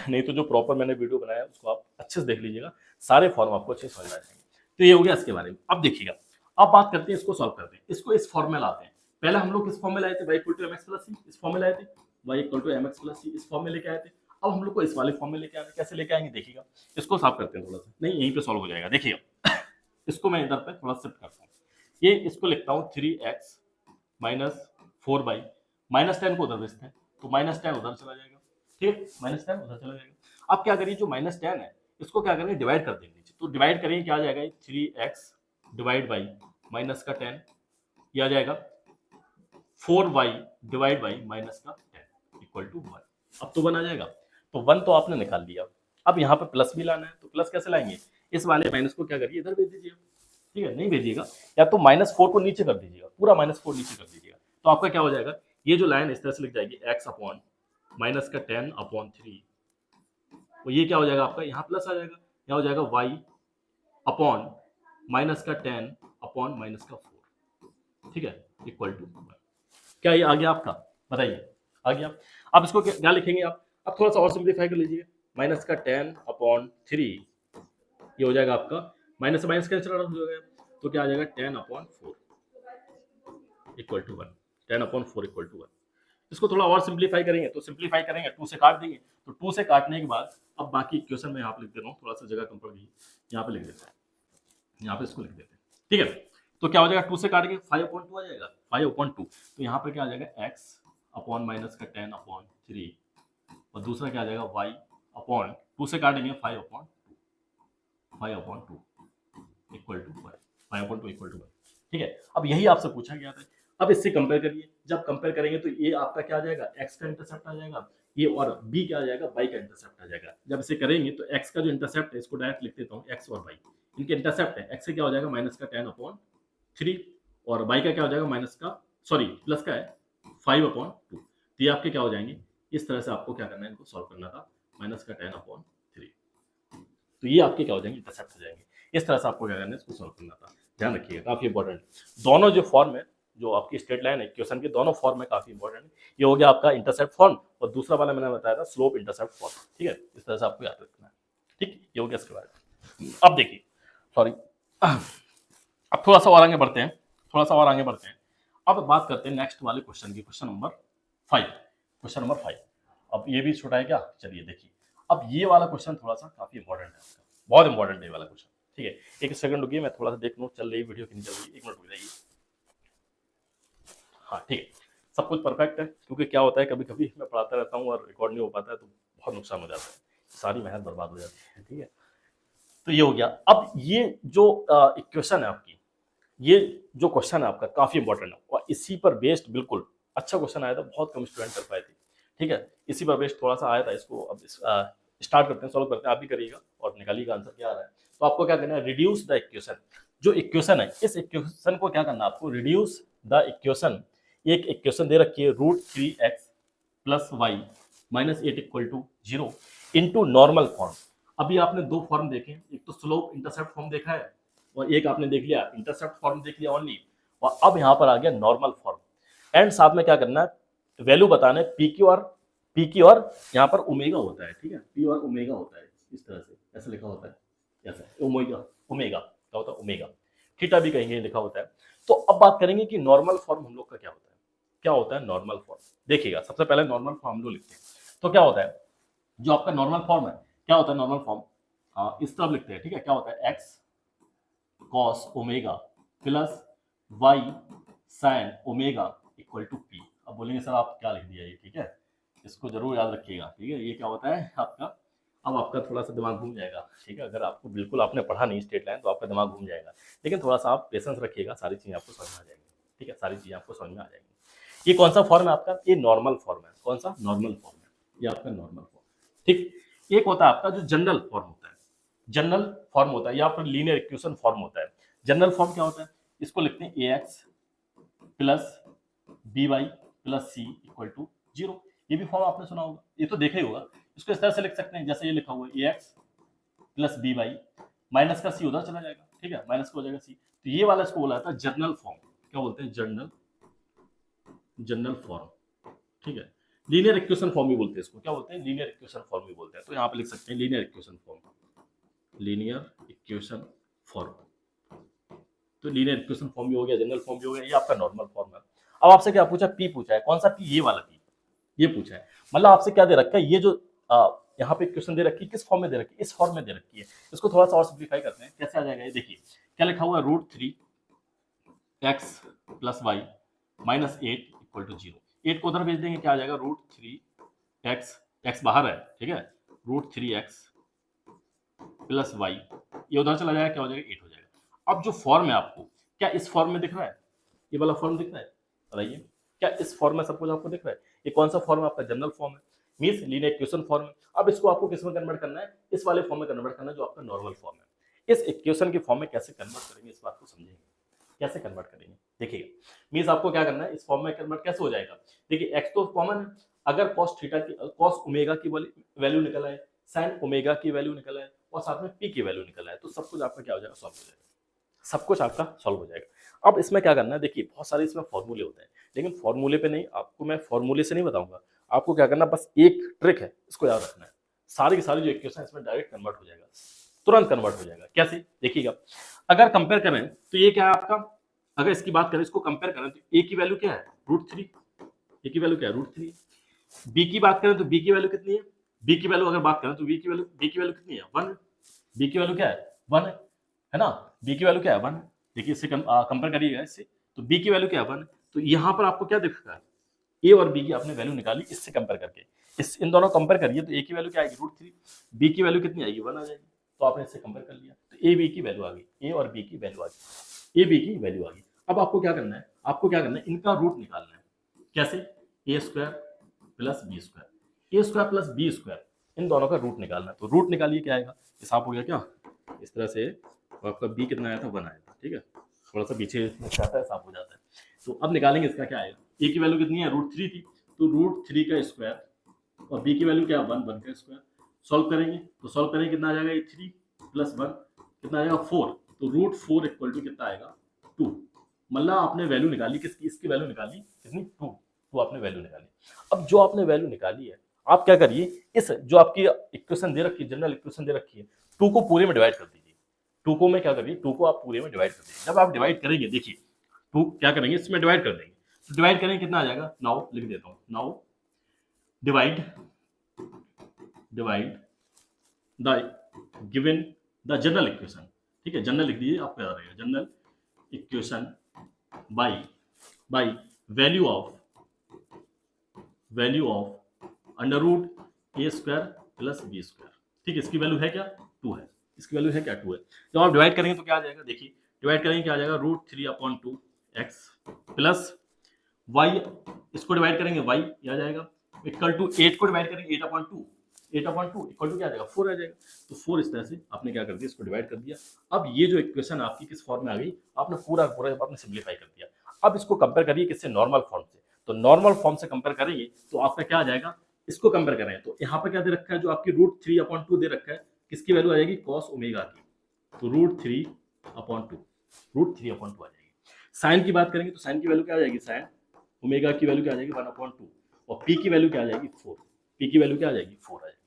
नहीं तो जो प्रॉपर मैंने वीडियो बनाया है उसको आप अच्छे से देख लीजिएगा, सारे फॉर्म आपको अच्छे से समझ में आ जाएंगे। तो ये हो गया इसके बारे में। अब देखिएगा, अब बात करते हैं, इसको सॉल्व करते हैं, इसको इस फॉर्म में लाते हैं। पहले हम लोग किस फॉर्म में लाए थे, y equal to mx plus C, इस फॉर्म में लाए थे, y equal to mx plus C, इस फॉर्म में लेके आए थे। अब हम लोग को इस वाले फॉर्म में लेके आए, कैसे लेके आएंगे देखिएगा, इसको सॉल्व करते हैं थोड़ा सा, नहीं यहीं पे सॉल्व हो जाएगा, देखिएगा। इसको मैं इधर पे थोड़ा शिफ्ट करता हूँ, ये इसको लिखता हूँ 3x माइनस 4y, -10 को उधर भेजते हैं, तो -10 उधर चला जाएगा, ठीक है, -10 उधर चला जाएगा। अब क्या करिए, जो -10 है इसको क्या करेंगे, डिवाइड कर देंगे नीचे, तो डिवाइड करेंगे, क्या आ जाएगा, 3x डिवाइड बाई माइनस का 10, ये आ जाएगा 4y डिवाइड बाई माइनस का 10 इक्वल टू 1। अब तो 1 आ जाएगा, तो 1 तो आपने निकाल दिया। अब यहाँ पे प्लस भी लाना है, तो प्लस कैसे लाएंगे, इस वाले माइनस को क्या करिए, इधर भेज दीजिए, ठीक है, नहीं भेजिएगा, या तो -4 को नीचे कर दीजिएगा, पूरा -4 नीचे कर दीजिएगा, तो आपका क्या हो जाएगा, ये जो लाइन इस तरह से लिख जाएगी, एक्स अपॉन माइनस का 10 अपॉन 3, और ये क्या हो जाएगा आपका, यहाँ प्लस आ जाएगा, यहाँ हो जाएगा y अपॉन माइनस का 10 अपॉन माइनस का 4, ठीक है, इक्वल टू 1। क्या ये आ गया आपका, बताइए, आ गया। अब इसको क्या लिखेंगे आप, अब थोड़ा सा और सिंप्लीफाई कर लीजिए, माइनस का 10 अपॉन 3, ये हो जाएगा आपका, माइनस से माइनस कैंसिल हो जाएगा, तो क्या आ जाएगा 10 upon 4 equal to 1, 10 upon 4 equal to 1। इसको थोड़ा और सिंप्लीफाई करेंगे, तो सिंप्लीफाई करेंगे 2 से काट देंगे, तो 2 से काटने के बाद अब बाकी इक्वेशन में यहाँ पे लिख दे रहा हूँ, थोड़ा सा जगह कम पड़ गई, यहाँ पे लिख देते हैं, यहाँ पे इसको लिख देते हैं, ठीक है। तो क्या हो जाएगा, 2 से काट के 5/2 आ जाएगा, 5/2, तो यहाँ पे क्या आ जाएगा, x अपॉन माइनस का 10 अपॉन 3, और दूसरा क्या आ जाएगा, y अपॉन 2 से काटेंगे 5/2 इक्वल टू 1, 5/2 इक्वल टू 1, ठीक है। अब यही आपसे पूछा गया था, अब इससे कंपेयर करिए, जब कंपेयर करेंगे तो ये आपका क्या आ जाएगा, x का इंटरसेप्ट आ जाएगा, ये और b क्या आ जाएगा, y का इंटरसेप्ट आ जाएगा। जब इसे करेंगे तो x का जो इंटरसेप्ट है, इसको डायरेक्ट लिख देता हूँ, x और y इनके इंटरसेप्ट है, x से क्या हो जाएगा, माइनस का 10 अपॉन 3, और y का क्या हो जाएगा, माइनस का, सॉरी प्लस का है 5/2, तो ये आपके क्या हो जाएंगे, इस तरह से आपको क्या करना है, इनको सॉल्व करना था, माइनस का 10 अपॉन 3, तो ये आपके क्या हो जाएंगे, इंटरसेप्ट हो जाएंगे। इस तरह से आपको क्या करना है, इसको सॉल्व करना था, ध्यान रखिएगा, काफी इंपॉर्टेंट। दोनों जो फॉर्म है, जो आपकी स्ट्रेट लाइन है इक्वेशन के, दोनों फॉर्म में काफी इंपॉर्टेंट है। ये हो गया आपका इंटरसेप्ट फॉर्म, और दूसरा वाला मैंने बताया था स्लोप इंटरसेप्ट फॉर्म, ठीक है, इस तरह से आपको याद रखना है, ठीक, ये हो गया इसके बारे में। अब देखिए, सॉरी, अब थोड़ा सा और आगे बढ़ते हैं, थोड़ा सा और आगे बढ़ते हैं। अब बात करते हैं नेक्स्ट वाले क्वेश्चन की, क्वेश्चन नंबर 5, क्वेश्चन नंबर 5। अब ये भी छोटा है क्या, चलिए देखिए, अब ये वाला क्वेश्चन थोड़ा सा काफी इंपॉर्टेंट है आपका, बहुत इंपॉर्टेंट है ये वाला क्वेश्चन, ठीक है। एक सेकंड रुकिए, मैं थोड़ा सा देख लूँ चल रही वीडियो कि नहीं चल रही, 1 मिनट रुक जाइए। हाँ ठीक है, सब कुछ परफेक्ट है, क्योंकि क्या होता है, कभी कभी मैं पढ़ाता रहता हूँ और रिकॉर्ड नहीं हो पाता है, तो बहुत नुकसान हो जाता है, सारी मेहनत बर्बाद हो जाती है, ठीक है। तो ये हो गया। अब ये जो इक्वेशन है आपकी, ये जो क्वेश्चन है आपका काफी इंपॉर्टेंट है, और इसी पर बेस्ड बिल्कुल अच्छा क्वेश्चन आया था, बहुत कम स्टूडेंट कर पाए थे, ठीक है, इसी पर बेस्ड थोड़ा सा आया था। इसको अब स्टार्ट करते हैं, सॉल्व करते हैं, आप भी करिएगा और निकालिएगा आंसर क्या आ रहा है। तो आपको क्या करना है, रिड्यूस द इक्वेशन, जो इक्वेशन है इस इक्वेशन को क्या करना है आपको, रिड्यूस द इक्वेशन। एक इक्वेशन दे रखी है, √3x plus y minus 8 equal to 0 into normal form. अभी आपने 2 फॉर्म देखे, एक तो स्लोप इंटरसेप्ट फॉर्म देखा है, और एक आपने देख लिया इंटरसेप्ट फॉर्म देख लिया ओनली, और अब यहाँ पर आ गया नॉर्मल फॉर्म। एंड साथ में क्या करना है, वैल्यू बताना है पी की और यहाँ पर ओमेगा होता है, ठीक है, पी और ओमेगा होता है, इस तरह से ऐसा लिखा होता है, ऐसा ओमेगा, ओमेगा क्या होता है, ओमेगा, थीटा भी कहेंगे लिखा होता है। तो अब बात करेंगे कि नॉर्मल फॉर्म हम लोग का क्या होता है, क्या होता है नॉर्मल फॉर्म। देखिएगा सबसे पहले नॉर्मल फॉर्म हम लोग लिखते हैं, तो क्या होता है जो आपका नॉर्मल फॉर्म है, क्या होता है नॉर्मल फॉर्म, इस तरह लिखते हैं, ठीक है, क्या होता है x cos omega plus y sine omega equal to p. अब बोलेंगे सर आप क्या लिख दिया ये, ठीक है, इसको जरूर याद रखिएगा, ठीक है, ये क्या होता है आपका, अब आपका थोड़ा सा दिमाग घूम जाएगा, ठीक है, अगर आपको बिल्कुल आपने पढ़ा नहीं स्ट्रेट लाइन तो आपका दिमाग घूम जाएगा, लेकिन थोड़ा सा आप पेशेंस रखिएगा, सारी चीजें आपको समझ में आ जाएंगी, ठीक है, सारी चीजें आपको समझ में आ जाएंगी। ये कौन सा फॉर्म है आपका, ये नॉर्मल फॉर्म है, कौन सा नॉर्मल फॉर्म है, ये आपका नॉर्मल फॉर्म, ठीक। एक होता है आपका जो जनरल फॉर्म होता है, जनरल फॉर्म होता है या फिर लीनियर इक्वेशन फॉर्म होता है। जनरल फॉर्म क्या होता है, इसको लिखते हैं A X plus B Y plus C equal to zero. ये भी फॉर्म आपने सुना होगा, ये तो देखा ही होगा। इसको इस तरह से लिख सकते हैं जैसे ये लिखा हुआ है A X plus B Y, minus का सी उधर चला जाएगा, ठीक है, माइनस का हो जाएगा सी, तो ये वाला इसको बोला जाता है जर्नल फॉर्म, क्या बोलते हैं जर्नल, जनरल फॉर्म, ठीक है। लीनियर इक्वेशन फॉर्म भी बोलते हैं इसको, क्या बोलते हैं लीनियर इक्वेशन फॉर्म भी बोलते हैं, तो यहाँ पे लिख सकते हैं linear equation form, linear equation form, तो लीनियर इक्वेशन फॉर्म भी हो गया, जनरल फॉर्म भी हो गया, ये आपका नॉर्मल फॉर्म है। अब आपसे क्या पूछा, पी पूछा है, कौन सा पी, ये वाला पी, ये पूछा है, मतलब आपसे क्या दे रखा है, ये जो यहाँ पे इक्वेशन दे रखी है किस फॉर्म में दे रखी है, इस फॉर्म में दे रखी है। इसको थोड़ा सा और सिंप्लीफाई करते हैं, कैसे आ जाएगा ये देखिए, क्या लिखा हुआ है root three x plus y minus eight equal to zero. Eight को उधर भेज देंगे, क्या आ जाएगा रूट थ्री एक्स, एक्स बाहर है, ठीक है, root three x plus y, ये उधर चला जाएगा, क्या हो जाएगा एट हो जाएगा। अब जो फॉर्म है आपको, क्या इस फॉर्म में दिख रहा है, ये वाला फॉर्म दिख रहा है, बताइए क्या इस फॉर्म में सब कुछ आपको दिख रहा है, ये कौन सा फॉर्म है आपका, जनरल फॉर्म है, मींस लीनियर इक्वेशन फॉर्म है। अब इसको आपको किस में कन्वर्ट करना है, इस वाले फॉर्म में कन्वर्ट करना है जो आपका नॉर्मल फॉर्म है। इस इक्वेशन के फॉर्म में कैसे कन्वर्ट करेंगे, इस बात को समझेंगे, कैसे कन्वर्ट करेंगे देखिएगा। मींस आपको क्या करना है, इस फॉर्म में कन्वर्ट कैसे हो जाएगा, देखिए एक्स तो कॉमन है, अगर कॉस थीटा की, कॉस ओमेगा की वैल्यू निकल आए, साइन ओमेगा की वैल्यू निकल आए और साथ में पी की वैल्यू निकल आए, तो सब कुछ आपका क्या हो जाएगा, सॉल्व हो जाएगा, सब कुछ आपका सॉल्व हो जाएगा। अब इसमें क्या करना है, देखिए बहुत सारे इसमें फॉर्मूले होते हैं, लेकिन फॉर्मूले पे नहीं, आपको मैं फॉर्मूले से नहीं बताऊंगा, आपको क्या करना, बस एक ट्रिक है, इसको याद रखना है, सारी की सारी जो इक्वेशन है इसमें डायरेक्ट कन्वर्ट हो जाएगा, तुरंत कन्वर्ट हो जाएगा। कैसे देखिएगा, अगर कंपेयर करें तो ये क्या है आपका, अगर इसकी बात करें, इसको कंपेयर करें तो ए की वैल्यू क्या है रूट थ्री, ए की वैल्यू क्या है रूट थ्री, बी की बात करें तो बी की वैल्यू कितनी है, बी की वैल्यू अगर बात करें तो बी की वैल्यू कितनी है, वन, बी की वैल्यू क्या है, वन है ना, बी की वैल्यू क्या है, वन। देखिए इससे कंपेयर करिएगा इससे, तो बी की वैल्यू क्या है, वन, तो यहाँ पर आपको क्या दिख रहा है, ए और बी की आपने वैल्यू निकाली इससे कंपेयर करके, इस इन दोनों कंपेयर करिए तो ए की वैल्यू क्या आएगी रूट थ्री, बी की वैल्यू कितनी आएगी, वन आ जाएगी, तो आपने इससे कंपेयर कर लिया, तो ए बी की वैल्यू आ गई, ए और बी की वैल्यू आ गई, ए बी की वैल्यू आ गई। अब आपको क्या करना है, आपको क्या करना है, इनका रूट निकालना है, कैसे, ए स्क्वायर प्लस बी स्क्वायर, ए स्क्वायर प्लस बी स्क्वायर, इन दोनों का रूट निकालना है, तो रूट निकालिए, क्या आएगा, हिसाब हो गया क्या, इस तरह से, तो आपका बी कितना आया था, वन आया था, ठीक है, थोड़ा सा पीछे जाता है, साफ हो जाता है। तो अब निकालेंगे इसका क्या आएगा, ए की वैल्यू कितनी है रूट थ्री थी, तो रूट थ्री का स्क्वायर और बी की वैल्यू क्या, वन, वन का स्क्वायर, सॉल्व करेंगे तो सॉल्व करेंगे कितना आ जाएगा, थ्री प्लस वन कितना आ जाएगा, फोर, तो रूट फोर इक्वल टू कितना आएगा, टू, मतलब आपने वैल्यू निकाली किसकी, इसकी वैल्यू निकाली कितनी, टू, टू आपने वैल्यू निकाली। अब जो आपने वैल्यू निकाली है, आप क्या करिए, इस जो आपकी इक्वेशन दे रखी है, जनरल इक्वेशन दे रखी है, टू को पूरे में डिवाइड कर दीजिए, टू को मैं क्या करिए, टू को आप पूरे में डिवाइड कर दीजिए, जब आप डिवाइड करेंगे देखिए, टू क्या करेंगे इसमें डिवाइड कर देंगे, तो डिवाइड करेंगे कितना आ जाएगा, नाउ लिख देता हूं, now divide divide the given the general equation, ठीक है, जनरल लिख दीजिए, आपको याद रहेगा, general equation by by value of under root a square plus b square, ठीक है, इसकी वैल्यू है क्या, टू है, इसकी वैल्यू है क्या, टू है। जब आप डिवाइड करेंगे तो क्या आ जाएगा, देखिए डिवाइड करेंगे क्या आ जाएगा, root three upon two x plus y, इसको डिवाइड करेंगे वाई आ जाएगा, इक्वल टू एट को डिवाइड करेंगे eight upon two, eight upon two equal to क्या आ जाएगा, फोर आ जाएगा, तो फोर, इस तरह से आपने क्या कर दिया, इसको डिवाइड कर दिया। अब ये जो इक्वेशन आपकी किस फॉर्म में आ गई, आपने पूरा पूरा आपने सिंप्लीफाई कर दिया। अब इसको कंपेयर करिए किससे, नॉर्मल फॉर्म से, तो नॉर्मल फॉर्म से कंपेयर करेंगे तो आपका क्या आ जाएगा, इसको कंपेयर करें तो यहाँ पे क्या दे रखा है, जो आपकी रूट थ्री अपॉन टू दे रखा है, किसकी वैल्यू आ जाएगी, कॉस ओमेगा की, तो root three upon two, root three upon two आ जाएगी। साइन की बात करेंगे तो साइन की वैल्यू क्या आ जाएगी, साइन ओमेगा की वैल्यू क्या आ जाएगी 1/2 और पी की वैल्यू क्या आ जाएगी 4। पी की वैल्यू क्या आ जाएगी 4 आ जाएगी।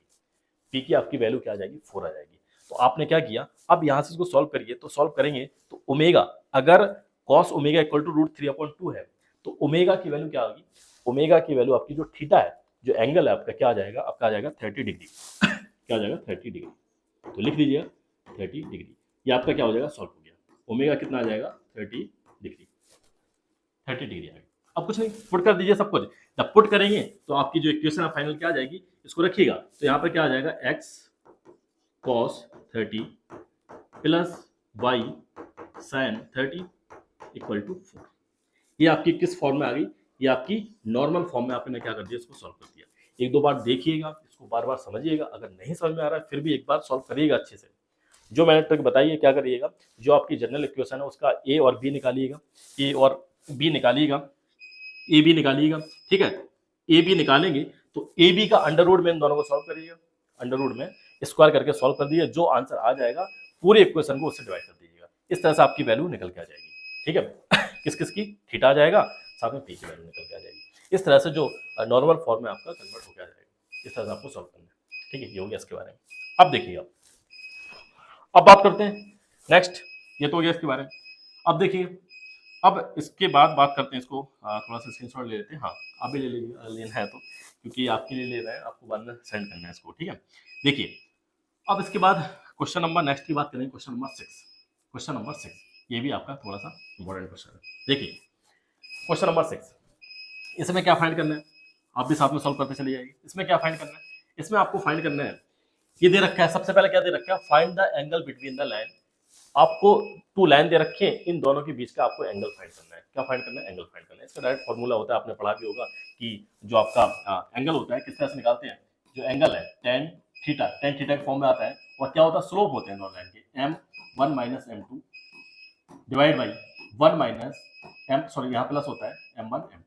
पी की आपकी वैल्यू क्या आ जाएगी 4 आ जाएगी। तो आपने क्या किया, अब यहाँ से इसको सॉल्व करिए, तो सॉल्व करेंगे तो ओमेगा, अगर कॉस ओमेगा इक्वल टू √3/2 है तो ओमेगा की वैल्यू क्या होगी, ओमेगा की वैल्यू आपकी जो थीटा है, जो एंगल है आपका क्या आ जाएगा, आपका आ जाएगा 30 डिग्री। क्या आ जाएगा 30 डिग्री। तो लिख दीजिएगा 30 डिग्री। ये आपका क्या हो जाएगा, सॉल्व हो गया। ओमेगा कितना आ जाएगा 30 डिग्री। 30 डिग्री आ गई। अब कुछ नहीं, पुट कर दीजिए सब कुछ। जब पुट करेंगे तो आपकी जो इक्वेशन है फाइनल क्या आ जाएगी, इसको रखिएगा तो यहाँ पर क्या आ जाएगा x cos 30 plus y sin 30 equal to 4। ये आपकी किस फॉर्म में आ गई, ये आपकी नॉर्मल फॉर्म में आपने क्या कर दिया, इसको सॉल्व कर दिया। एक दो बार देखिएगा, इसको बार बार समझिएगा, अगर नहीं समझ में आ रहा है फिर भी एक बार सॉल्व करिएगा अच्छे से। जो मैंने ट्रिक बताई है क्या करिएगा, जो आपकी जनरल इक्वेशन है उसका ए और बी निकालिएगा, ए और बी निकालिएगा, ए बी निकालिएगा, ठीक है। ए बी निकालेंगे तो ए बी का अंडर रूट में इन दोनों को सॉल्व करिएगा, अंडर रूट में स्क्वायर करके सॉल्व कर दीजिए, जो आंसर आ जाएगा पूरे इक्वेशन को उससे डिवाइड कर दीजिएगा। इस तरह से आपकी वैल्यू निकल के आ जाएगी, ठीक है। किस किस की, थीटा आ जाएगा, साथ में पी की वैल्यू निकल के आ जाएगी। इस तरह से जो नॉर्मल फॉर्म में आपका कन्वर्ट होकर आ जाएगा, इस तरह से आपको सॉल्व करना है, ठीक है। ये हो गया इसके बारे में। अब देखिए, अब बात करते हैं नेक्स्ट, ये तो हो गया इसके बारे में। अब देखिए, अब इसके बाद बात करते हैं इसको, थोड़ा सा स्क्रीनशॉट ले लेते हैं। हाँ, आप भी ले लीजिए, लेना है तो, क्योंकि आपके लिए ले रहे हैं, आपको बाद में सेंड करना है इसको, ठीक है। देखिए, अब इसके बाद क्वेश्चन नंबर नेक्स्ट की बात करेंगे, क्वेश्चन नंबर 6। क्वेश्चन नंबर 6 ये भी आपका थोड़ा सा इंपॉर्टेंट क्वेश्चन है। देखिए क्वेश्चन नंबर 6, इसमें क्या फाइंड करना है, आप भी साथ में सॉल्व करते चले जाइए। इसमें क्या फाइंड करना है, इसमें आपको फाइंड करना है, ये दे रखा है, सबसे पहले क्या दे रखा है, find the angle between the line. आपको 2 लाइन दे रखे हैं, इन दोनों के बीच का आपको एंगल फाइंड करना है। क्या फाइंड करना है, एंगल फाइंड करना है। इसका डायरेक्ट फॉर्मूला होता है, आपने पढ़ा भी होगा कि जो आपका एंगल होता है किस तरह से निकालते हैं। जो एंगल है टेन थीटा के फॉर्म में आता है, और क्या होता है, स्लोप होते हैं दोनों लाइन के, m1 minus m2 divide by 1 minus m, sorry यहाँ प्लस होता है m1 m2,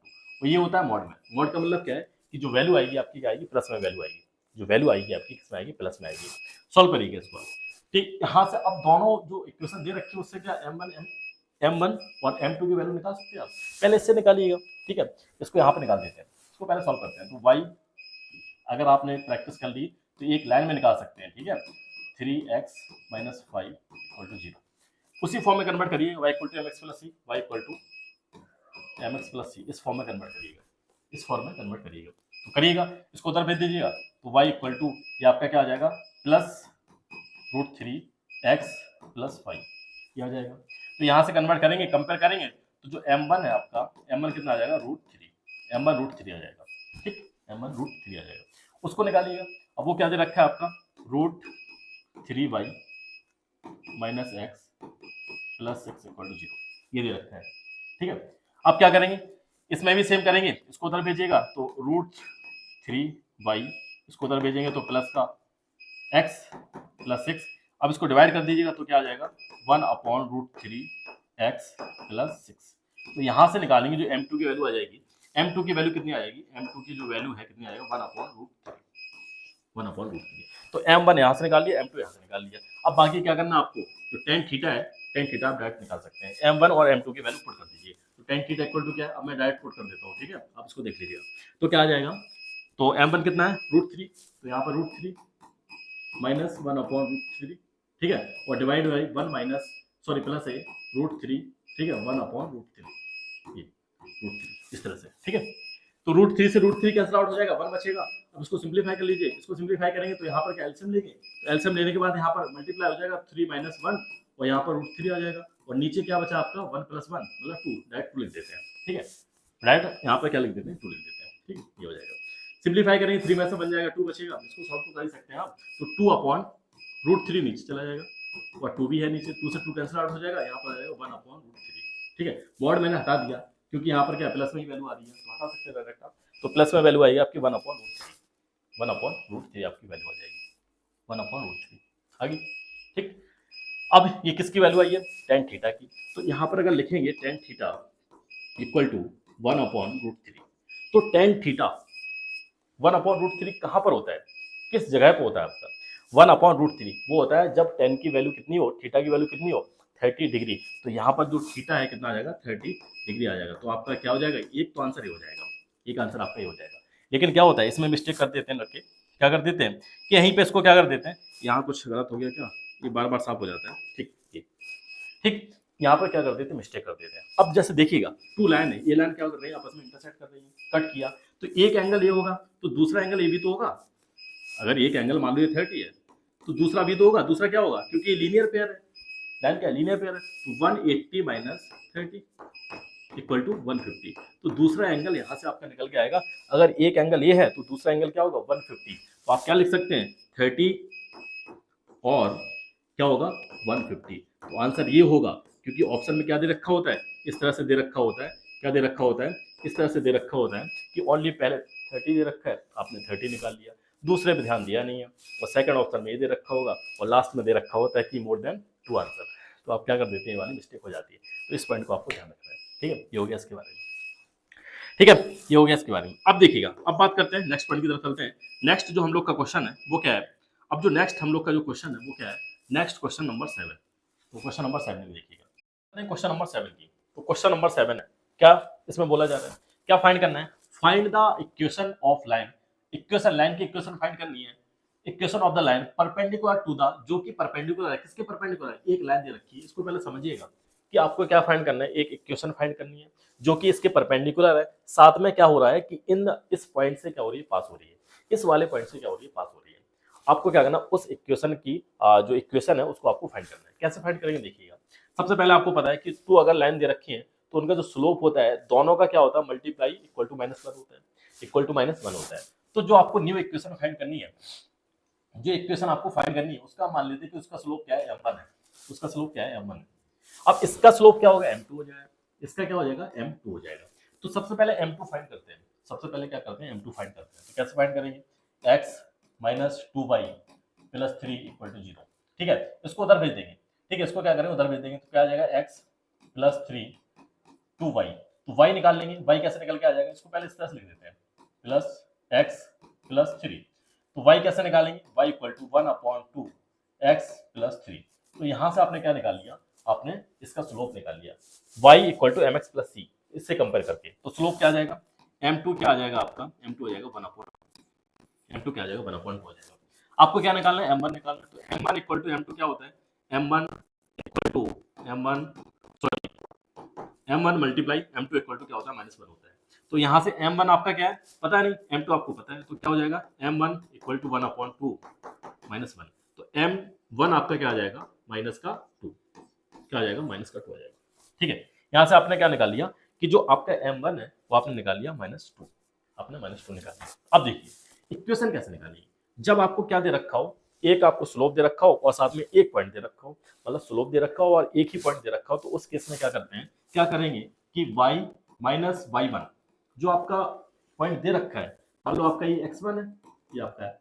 और ये होता है मॉड में। मॉड का मतलब क्या है कि जो वैल्यू आएगी आपकी क्या आएगी, प्लस में वैल्यू आएगी। जो वैल्यू आएगी आपकी किस में आएगी, प्लस में आएगी। सॉल्व करिएगा इसको, ठीक। यहाँ से अब दोनों जो इक्वेशन दे रखी है उससे क्या m1 और m2 की वैल्यू निकाल सकते हैं आप। पहले इससे निकालिएगा, ठीक है। इसको यहाँ पे निकाल देते हैं, इसको पहले सॉल्व करते हैं। तो y अगर आपने प्रैक्टिस कर ली तो एक लाइन में निकाल सकते हैं, ठीक है। 3x माइनस 5 इक्वल टू 0, उसी फॉर्म में कन्वर्ट करिए, y equal to mx plus C, y equal to mx plus C, इस फॉर्म में कन्वर्ट करिएगा, इस फॉर्म में कन्वर्ट करिएगा। तो करिएगा, इसको उधर भेज दीजिएगा, तो y इक्वल टू ये आपका क्या आ जाएगा, प्लस √3x प्लस 5, ये आ जाएगा। तो यहाँ से कन्वर्ट करेंगे, कंपेयर करेंगे, तो जो m1 है आपका, m1 कितना आ जाएगा, √3, m1 √3 आ जाएगा, ठीक, m1 √3 आ जाएगा। उसको निकालिएगा। अब वो क्या दे रखा है आपका, √3y minus x plus 6 equal to 0, ये दे रखा है, ठीक है। अब क्या करेंगे, इसमें भी सेम करेंगे, इसको उधर भेजिएगा तो √3y, इसको उधर भेजेंगे तो प्लस का x प्लस 6। अब इसको डिवाइड कर दीजिएगा तो क्या आ जाएगा, 1/√3x प्लस 6। तो यहाँ से निकालेंगे, जो m2 की वैल्यू आ जाएगी, m2 की वैल्यू कितनी आ जाएगी, m2 की जो वैल्यू है कितनी आ जाएगा, 1/√3। तो m1 यहाँ से निकाल लिया, m2 यहाँ से निकाल लिया। अब बाकी क्या करना आपको, जो टेन थीटा है, टेन थीटा आप डायरेक्ट निकाल सकते हैं। m1 और m2 की वैल्यू पुट कर दीजिए, तो टेन थीटा इक्वल टू क्या है, अब मैं डायरेक्ट पुट कर देता हूँ, ठीक है। आप इसको देख लीजिएगा, तो क्या आ जाएगा, तो m1 कितना है, √3, तो यहाँ पर √3 माइनस 1/√3, ठीक है, और divide by 1 minus, sorry plus है √3, ठीक है, 1/√3, ये √3, इस तरह से, ठीक है। तो √3 से √3 कैंसिल आउट हो जाएगा, 1 बचेगा। अब इसको सिंपलीफाई कर लीजिए, इसको सिंपलीफाई करेंगे तो यहाँ पर क्या एलसीएम लेंगे, तो एलसीएम लेने के बाद यहाँ पर मल्टीप्लाई हो जाएगा 3 माइनस 1, और यहाँ पर √3 आ जाएगा, और नीचे क्या बचा आपका 1 प्लस 1 मतलब 2, डायरेक्ट 2 लिख देते हैं, ठीक है। डायरेक्ट यहाँ पर क्या लिख देते हैं, 2 लिख देते हैं, ठीक है, ये हो जाएगा। सिंपलीफाई करेंगे, 3 में से बन जाएगा 2 बचेगा, इसको सॉल्व तो कर ही सकते हैं आप। तो 2/√3 नीचे चला जाएगा, और 2 भी है नीचे, 2 से 2 कैंसिल आउट हो जाएगा, यहाँ पर आ जाएगा 1/√3, ठीक है। मॉड मैंने हटा दिया क्योंकि यहाँ पर क्या प्लस में ही वैल्यू आ रही है, तो हटा सकते हैं डायरेक्ट आप। तो प्लस में वैल्यू आएगी आपकी 1/√3, 1/√3 आपकी वैल्यू आ जाएगी, 1/√3 आ गई, ठीक। अब ये किसकी वैल्यू आई है, टेन थीटा की। तो यहाँ पर अगर लिखेंगे टेन थीटा इक्वल टू 1/√3, तो टेन थीटा 1/√3 कहाँ पर होता है, किस जगह पर होता है आपका, 1/√3 वो होता है जब टेन की वैल्यू कितनी हो, थीटा की वैल्यू कितनी हो, 30 डिग्री, तो यहाँ पर जो थीटा है कितना आ जाएगा 30 डिग्री आ जाएगा। तो आपका क्या हो जाएगा, एक तो आंसर ये हो जाएगा, एक आंसर आपका ये हो जाएगा। लेकिन क्या होता है इसमें मिस्टेक कर देते हैं लड़के, क्या कर देते हैं कि यहीं पे इसको क्या कर देते हैं, यहाँ कुछ गलत हो गया क्या, ये बार बार साफ हो जाता है, ठीक ठीक ठीक, यहाँ पर क्या कर देते हैं मिस्टेक कर देते हैं। अब जैसे देखिएगा टू लाइन है, ये लाइन क्या कर रही है आपस में इंटरसेक्ट कर रही है, कट किया तो एक एंगल ये होगा तो दूसरा एंगल ये भी तो होगा। अगर एक एंगल मान लो ये 30 है तो दूसरा भी तो होगा, दूसरा क्या होगा क्योंकि ये लीनियर पेयर है, लाइन क्या लीनियर पेयर है, तो 180 माइनस 30 इक्वल टू 150। तो दूसरा एंगल यहाँ से आपका निकल के आएगा, अगर एक एंगल ये है तो दूसरा एंगल क्या होगा 150। तो आप क्या लिख सकते हैं 30 और क्या होगा 150। तो आंसर ये होगा, क्योंकि ऑप्शन में क्या दे रखा होता है, इस तरह से दे रखा होता है, क्या दे रखा होता है, इस तरह से दे रखा होता है कि ओनली पहले 30 दे रखा है, आपने 30 निकाल लिया, दूसरे पे ध्यान दिया नहीं है, और सेकंड ऑप्शन में ये दे रखा होगा और लास्ट में दे रखा होता है कि मोर देन 2 आंसर। तो आप क्या कर देते हैं, ये वाली मिस्टेक हो जाती है। तो इस पॉइंट को आपको ध्यान रखना है, ठीक है, ये हो गया इसके बारे में, ठीक है, ये हो गया इसके बारे में। अब देखिएगा, अब बात करते हैं नेक्स्ट पॉइंट की तरफ चलते हैं। नेक्स्ट जो हम लोग का क्वेश्चन है वो क्या है, अब जो नेक्स्ट हम लोग का जो क्वेश्चन है वो क्या है, नेक्स्ट क्वेश्चन नंबर 7। तो क्वेश्चन नंबर 7 में देखिएगा, क्वेश्चन नंबर 7 की, तो क्वेश्चन नंबर 7 है, क्या इसमें बोला जा रहा है, क्या फाइंड करना है, find the equation of line, equation line की इक्वेशन फाइंड करनी है, equation of the line perpendicular to the, जो कि परपेंडिकुलर है, किसके परपेंडिकुलर है, एक लाइन दे रखी है, इसको पहले समझिएगा कि आपको क्या फाइंड करना है, एक इक्वेशन फाइंड करनी है जो कि इसके परपेंडिकुलर है, साथ में क्या हो रहा है कि इस पॉइंट से क्या हो रही है, पास हो रही है, इस वाले पॉइंट से क्या हो रही है, पास हो रही है। आपको क्या करना, उस इक्वेशन की जो इक्वेशन है उसको आपको फाइंड करना है। कैसे फाइंड करेंगे देखिएगा, सबसे पहले आपको पता है कि टू अगर लाइन दे रखी है तो उनका जो स्लोप होता है दोनों का क्या होता है, मल्टीप्लाई इक्वल टू -1 होता है, इक्वल टू -1 होता है। तो जो आपको न्यू इक्वेशन फाइंड करनी है, जो इक्वेशन आपको फाइंड करनी है उसका मान लेते हैं कि उसका स्लोप क्या है, m1 है, उसका स्लोप क्या है, m1 है। अब इसका स्लोप क्या होगा, m2 हो जाएगा, इसका क्या हो जाएगा, m2 हो जाएगा। तो सबसे पहले m2 फाइंड करते हैं, सबसे पहले क्या करते हैं, m2 फाइंड करते हैं। तो कैसे फाइंड करेंगे, x minus 2y plus 3 equal to 0, ठीक है, इसको उधर भेज देंगे, ठीक है, इसको क्या करेंगे उधर भेज देंगे, तो क्या आ जाएगा x प्लस 3 2y, तो y निकाल लेंगे, y कैसे निकल के आ जाएगा, इसको पहले इस तरह से लिख देते हैं, प्लस x प्लस 3, तो y कैसे निकालेंगे, y equal to 1/2 x plus 3। तो यहाँ से आपने क्या निकाल लिया, आपने इसका स्लोप निकाल लिया, y equal to mx plus c, इससे कंपेयर करके। तो स्लोप क्या आ जाएगा, m2 क्या आ जाएगा आपका, m2 हो जाएगा 1/2, m2 क्या आ जाएगा 1/2 हो जाएगा। आपको क्या निकालना है, m1 निकालना है, तो m1 इक्वल टू m2 क्या होता है, m1 equal to m1 sorry m1 multiply m2 equal to क्या होता है, -1 होता है। तो यहाँ से m1 आपका क्या है पता नहीं, m2 आपको पता है, तो क्या हो जाएगा m1 इक्वल टू 1/2 -1, तो m1 आपका क्या आ जाएगा, -2, क्या आ जाएगा, -2 आ जाएगा, ठीक है। यहाँ से आपने क्या निकाल लिया कि जो आपका m1 है वो आपने निकाल लिया -2, आपने -2 निकाल लिया। अब देखिए इक्वेशन कैसे निकालिए, जब आपको क्या दे रखा हो, एक आपको स्लोप दे रखा हो और साथ में एक पॉइंट दे रखा हो, मतलब स्लोप दे रखा हो और एक ही पॉइंट दे रखा हो, तो उस केस में क्या करते हैं, क्या करेंगे कि y माइनस y1 जो आपका पॉइंट दे रखा है, मान लो आपका ये x1 है, ये आपका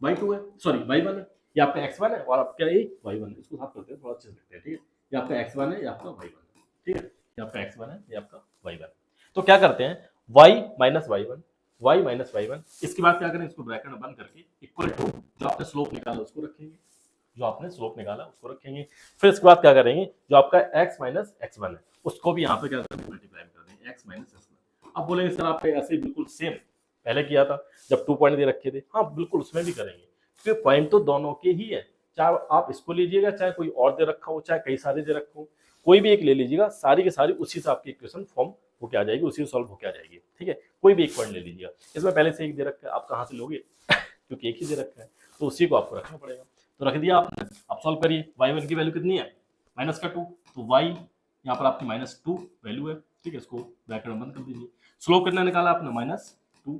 y2 है, सॉरी y1 है, ये आपका x1 है और आपका ये y1 है, इसको साफ करते हैं थोड़ा अच्छे से लिखते हैं, ठीक है, ये आपका x1 है, ये आपका y1 है, ठीक है, ये आपका x1 है, ये आपका y1। तो क्या करते हैं y माइनस y1, इसके बाद क्या करें, इसको ब्रैकेट में बंद करके इक्वल टू जो आपने स्लोप निकाला उसको रखेंगे, जो आपने स्लोप निकाला उसको रखेंगे। फिर इसके बाद क्या करेंगे, जो आपका x माइनस x1 है उसको भी यहाँ पे क्या करेंगे, मल्टीप्लाई कर देंगे x माइनस x1। अब बोलेंगे सर आपने ऐसे बिल्कुल सेम पहले किया था जब 2 पॉइंट दे रखे थे, हाँ बिल्कुल उसमें भी करेंगे, क्योंकि पॉइंट तो दोनों के ही है, चाहे आप इसको लीजिएगा, चाहे कोई और दे रखा हो, चाहे कई सारे दे रखा हो, कोई भी एक ले लीजिएगा, सारी की सारी उसी से आपकी इक्वेशन फॉर्म होके आ जाएगी, उसी से सॉल्व होके आ जाएगी, ठीक है। कोई भी एक पॉइंट ले लीजिएगा, इसमें पहले से एक दे रखा है, आप कहाँ से लोगे क्योंकि एक ही दे रखा है, तो उसी को आपको रखना पड़ेगा। तो रख दिया आपने, अब सॉल्व करिए, y1 की वैल्यू कितनी है, -2, तो y यहाँ पर आपकी -2 वैल्यू है, ठीक है, इसको ब्रैकेट में बंद कर दीजिए। स्लोप कितना निकाला आपने, -2,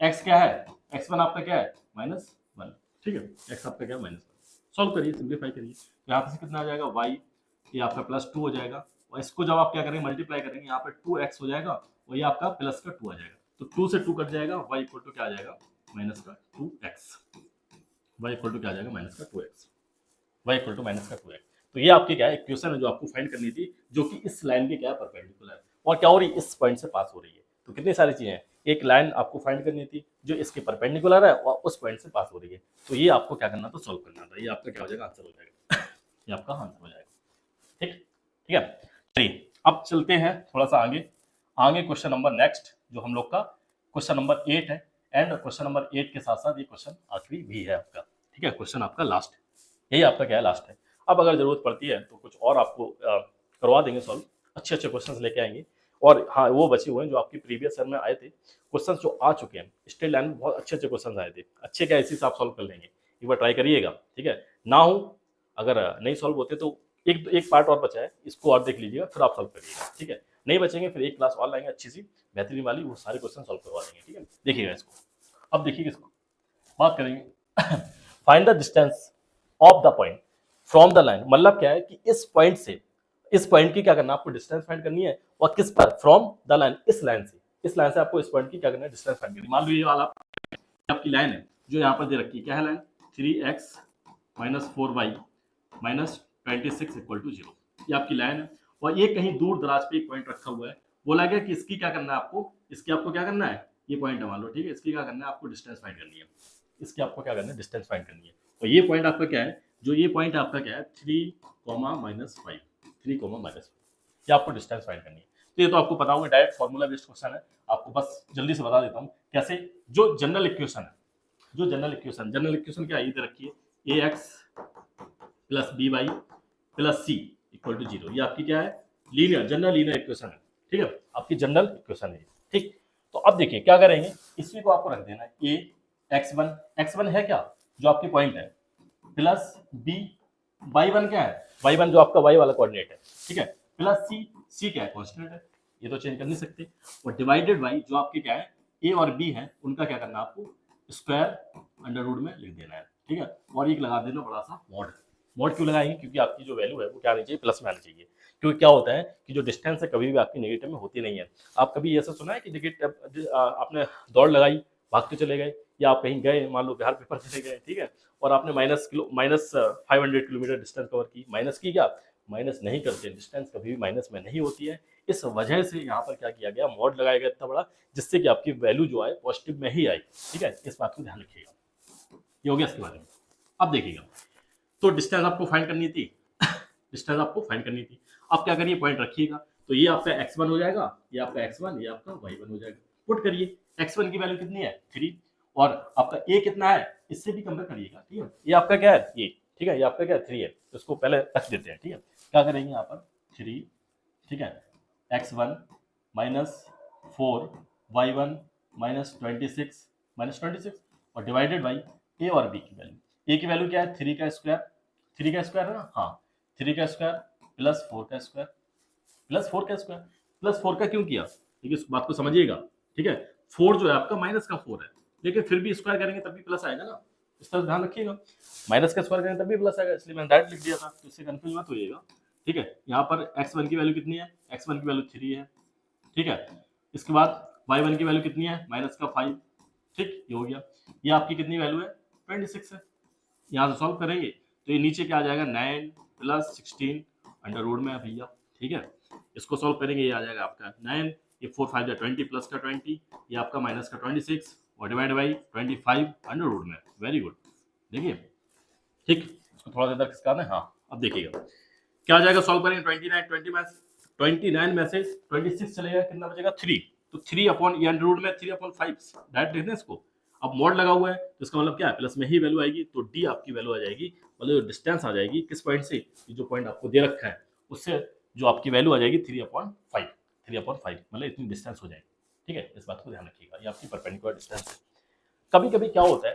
x क्या है, x1 आपका क्या है, -1, ठीक है, x आपका क्या है, -1। सॉल्व करिए, सिंप्लीफाई करिए, तो यहाँ से कितना आ जाएगा, y ये आपका +2 हो जाएगा, और इसको जब आप क्या करेंगे मल्टीप्लाई करेंगे, यहाँ पर 2x हो जाएगा और ये आपका +2 आ जाएगा, तो 2 से 2 कट जाएगा, y इक्वल टू क्या आ जाएगा, -2x, y इक्वल टू क्या आ जाएगा, -2x, y equal to -2x। तो ये आपकी क्या है इक्वेशन है जो आपको फाइंड करनी थी, जो कि इस लाइन के क्या है, परपेंडिकुलर है, और क्या हो रही है, इस पॉइंट से पास हो रही है। तो कितनी सारी चीजें हैं, एक लाइन आपको फाइंड करनी थी जो इसके परपेंडिकुलर है और उस पॉइंट से पास हो रही है, तो ये आपको क्या करना था, सॉल्व करना था, ये आपका क्या हो जाएगा, आंसर हो जाएगा ये आपका आंसर हो जाएगा। ठीक ठीक है। चलिए अब चलते हैं थोड़ा सा आगे। आगे क्वेश्चन नंबर नेक्स्ट जो हम लोग का क्वेश्चन नंबर 8 है, एंड क्वेश्चन नंबर 8 के साथ साथ ये क्वेश्चन आखिरी भी है आपका। ठीक है, क्वेश्चन आपका लास्ट है, यही आपका क्या है, लास्ट है। अब अगर जरूरत पड़ती है तो कुछ और आपको करवा देंगे सॉल्व, अच्छे अच्छे क्वेश्चंस लेके आएंगे। और हाँ, वो बचे हुए हैं जो आपकी प्रीवियस ईयर में आए थे क्वेश्चंस जो आ चुके हैं, स्टेट लाइन में बहुत अच्छे अच्छे क्वेश्चंस आए थे, अच्छे क्या इसी से आप सॉल्व कर लेंगे, एक बार ट्राई करिएगा। ठीक है, ना हो अगर नहीं सॉल्व होते तो एक एक पार्ट और बचा है, इसको और देख लीजिएगा, फिर आप सॉल्व करिएगा। ठीक है, नहीं बचेंगे फिर एक क्लास और लाएंगे अच्छी सी बेहतरीन वाली, वो सारे क्वेश्चन सॉल्व करवा देंगे। ठीक है, देखिएगा इसको। अब देखिए इसको बात करेंगे find the distance of the point from the line, मतलब क्या है कि इस पॉइंट से इस पॉइंट की क्या करना है, आपको डिस्टेंस फाइंड करनी है, और किस पर, फ्रॉम द लाइन, इस लाइन से आपको इस पॉइंट की क्या करना है, डिस्टेंस फाइंड करनी है। मान लो ये वाला आपकी लाइन है जो यहाँ पर दे रखी है, क्या है line, 3x minus 4y minus 26 equal to 0, ये आपकी लाइन है। और ये कहीं दूर दराज पे एक पॉइंट रखा हुआ है, बोला गया कि इसकी क्या करना है आपको, इसकी आपको क्या करना है, ये पॉइंट है मान लो, ठीक है, इसकी क्या करना है आपको, डिस्टेंस फाइंड करनी है, इसकी आपको क्या करना है, डिस्टेंस फाइंड करनी है। और ये पॉइंट आपका क्या है, जो ये पॉइंट आपका क्या है, 3, -5 ये आपको डिस्टेंस फाइंड करनी है। तो ये तो आपको पता होगा, डायरेक्ट फॉर्मूला बेस्ड क्वेश्चन है, आपको बस जल्दी से बता देता हूँ कैसे। जो जनरल इक्वेशन है, जनरल इक्वेशन क्या है, इधर रखिए, ax plus by plus c equal to 0, ये आपकी क्या है, जनरल लीनियर इक्वेशन है। ठीक है, आपकी जनरल इक्वेशन है। ठीक, तो अब देखिए क्या करेंगे, इसी को आपको रख देना है, a x1 है क्या, जो आपकी पॉइंट है, प्लस b y1 क्या है, y1 जो आपका y वाला कोऑर्डिनेट है। ठीक है, प्लस c क्या है, कांस्टेंट है, ये तो चेंज कर नहीं सकते, और डिवाइडेड बाई जो आपके क्या है, a और b है, उनका क्या करना है आपको, स्क्वायर अंडर रूट में लिख देना है। ठीक है, और एक लगा देना बड़ा सा मॉड क्यों लगाएंगे, क्योंकि आपकी जो वैल्यू है वो क्या आनी चाहिए, प्लस में आनी चाहिए। क्योंकि क्या होता है कि जो डिस्टेंस है कभी भी आपकी नेगेटिव में होती नहीं है। आप कभी ऐसा सुना है कि नेगेटिव आपने दौड़ लगाई, भागते चले गए, या आप कहीं गए, मान लो बिहार पेपर चले गए, ठीक है, और आपने माइनस 500 किलोमीटर डिस्टेंस कवर की, माइनस की क्या, माइनस नहीं करते, डिस्टेंस कभी भी माइनस में नहीं होती है। इस वजह से यहाँ पर क्या किया गया, मॉड लगाया गया इतना बड़ा, जिससे कि आपकी वैल्यू जो है पॉजिटिव में ही आई। ठीक है, इस बात को ध्यान रखिएगा, ये हो गया इसके बारे में। अब देखिएगा, तो डिस्टेंस आपको फाइंड करनी थी अब क्या करिए, पॉइंट रखिएगा, तो ये आपका x1 हो जाएगा, ये आपका x1, ये आपका y1 हो जाएगा। पुट करिए, x1 की वैल्यू कितनी है, 3, और आपका a कितना है, इससे भी कंपेयर करिएगा। ठीक है, ये आपका क्या है, ये, ठीक है, ये आपका क्या है, 3 है, तो इसको पहले रख देते हैं। ठीक है, क्या करेंगे यहाँ पर 3, ठीक है, x1 माइनस 4 y1 माइनस 26 और डिवाइडेड बाई a और b की वैल्यू। a की वैल्यू क्या है, 3 का स्क्वायर है ना, हाँ, 3 का स्क्वायर प्लस 4 का स्क्वायर प्लस 4 का क्यों किया, ठीक है, इस बात को समझिएगा। ठीक है, 4 जो है आपका माइनस का 4 है, लेकिन फिर भी स्क्वायर करेंगे तब भी प्लस आएगा ना, इस तरह ध्यान रखिएगा, माइनस का स्क्वायर करेंगे तब भी प्लस आएगा, इसलिए मैंने डायरेक्ट लिख दिया था, तो इससे कंफ्यूज मत होइएगा। ठीक है, यहाँ पर x1 की वैल्यू कितनी है, x1 की वैल्यू 3 है। ठीक है, इसके बाद y1 की वैल्यू कितनी है, माइनस का 5। ठीक, ये हो गया, ये आपकी कितनी वैल्यू है, 26 है। यहाँ से सॉल्व करेंगे तो ये नीचे क्या आ जाएगा, 9 प्लस 16 अंडर रूट में है भैया। ठीक है, इसको सॉल्व करेंगे, ये आ जाएगा आपका 9, ये 4 5 जा 20 प्लस का 20, ये आपका माइनस का 26 और डिवाइड बाई 25 अंडर रूट में। वेरी गुड, देखिए, ठीक, इसको थोड़ा सा इधर खिसका दें। हाँ, अब देखिएगा क्या आ जाएगा, सॉल्व करेंगे, 29 में से 26 चलेगा, कितना बचेगा, 3, तो 3 अपॉन ये अंडर रूट में 3/5 डायरेक्ट लिख दें इसको। अब मॉड लगा हुआ है तो इसका मतलब क्या है, प्लस में ही वैल्यू आएगी, तो डी आपकी वैल्यू आ जाएगी, मतलब डिस्टेंस आ जाएगी किस पॉइंट से, जो पॉइंट आपको दे रखा है उससे जो आपकी वैल्यू आ जाएगी 3/5 मतलब इतनी डिस्टेंस हो जाएगी। ठीक है, इस बात को ध्यान रखिएगा, ये आपकी परपेंडिकुलर डिस्टेंस है। कभी कभी क्या होता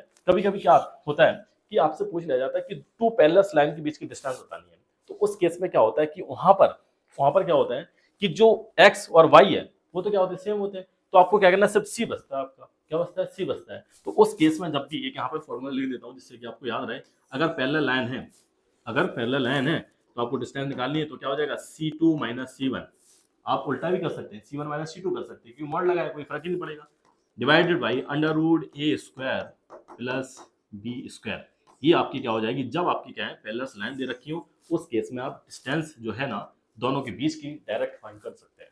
है कि आपसे पूछ लिया जाता है कि 2 पैरेलल लाइन के बीच की डिस्टेंस बतानी है, तो उस केस में क्या होता है कि वहां पर क्या होता है कि जो x और y है वो तो क्या होते हैं, सेम होते हैं, तो आपको क्या करना है, सिर्फ c बचता है, आपका क्या बचता है, c बचता है। तो उस केस में जब भी एक यहाँ पर फॉर्मूला लिख देता हूँ जिससे कि आपको याद रहे, अगर पैरेलल लाइन है तो आपको डिस्टेंस निकालनी है, तो क्या हो जाएगा, c2 माइनस c1, आप उल्टा भी कर सकते हैं, c1 माइनस c2 कर सकते हैं, क्योंकि मॉड लगाया कोई फर्क ही नहीं पड़ेगा, divided by under root a square plus b square. ये आपकी क्या हो जाएगी, जब आपकी क्या है पैरेलल लाइन दे रखी हो, उस केस में आप डिस्टेंस जो है ना दोनों के बीच की डायरेक्ट फाइंड कर सकते हैं।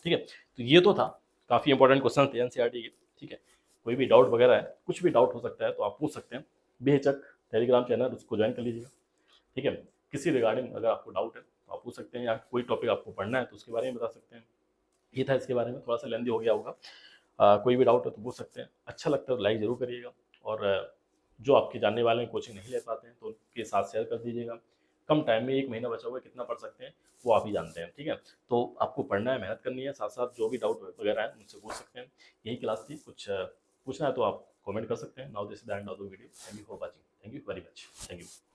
ठीक है, तो ये तो था, काफी इंपॉर्टेंट क्वेश्चन थे एनसीईआरटी के। ठीक है, कोई भी डाउट वगैरह है, कुछ भी डाउट हो सकता है तो आप पूछ सकते हैं, बेहिचक टेलीग्राम चैनल उसको ज्वाइन कर लीजिएगा। ठीक है, किसी रिगार्डिंग अगर आपको डाउट है तो आप पूछ सकते हैं, या कोई टॉपिक आपको पढ़ना है तो उसके बारे में बता सकते हैं। ये था इसके बारे में, थोड़ा सा लेंदी हो गया होगा। कोई भी डाउट है तो पूछ सकते हैं। अच्छा लगता है तो लाइक ज़रूर करिएगा, और जो आपके जानने वाले हैं कोचिंग नहीं ले पाते हैं तो उनके साथ शेयर कर दीजिएगा। कम टाइम में 1 महीना बचा हुआ है, कितना पढ़ सकते हैं वो आप ही जानते हैं, ठीक है। तो आपको पढ़ना है, मेहनत करनी है, साथ साथ जो भी डाउट वगैरह है मुझसे पूछ सकते हैं। यही क्लास थी, कुछ पूछना है तो आप कमेंट कर सकते हैं। Now this is the end of the video. Thank you for watching, thank you very much, thank you.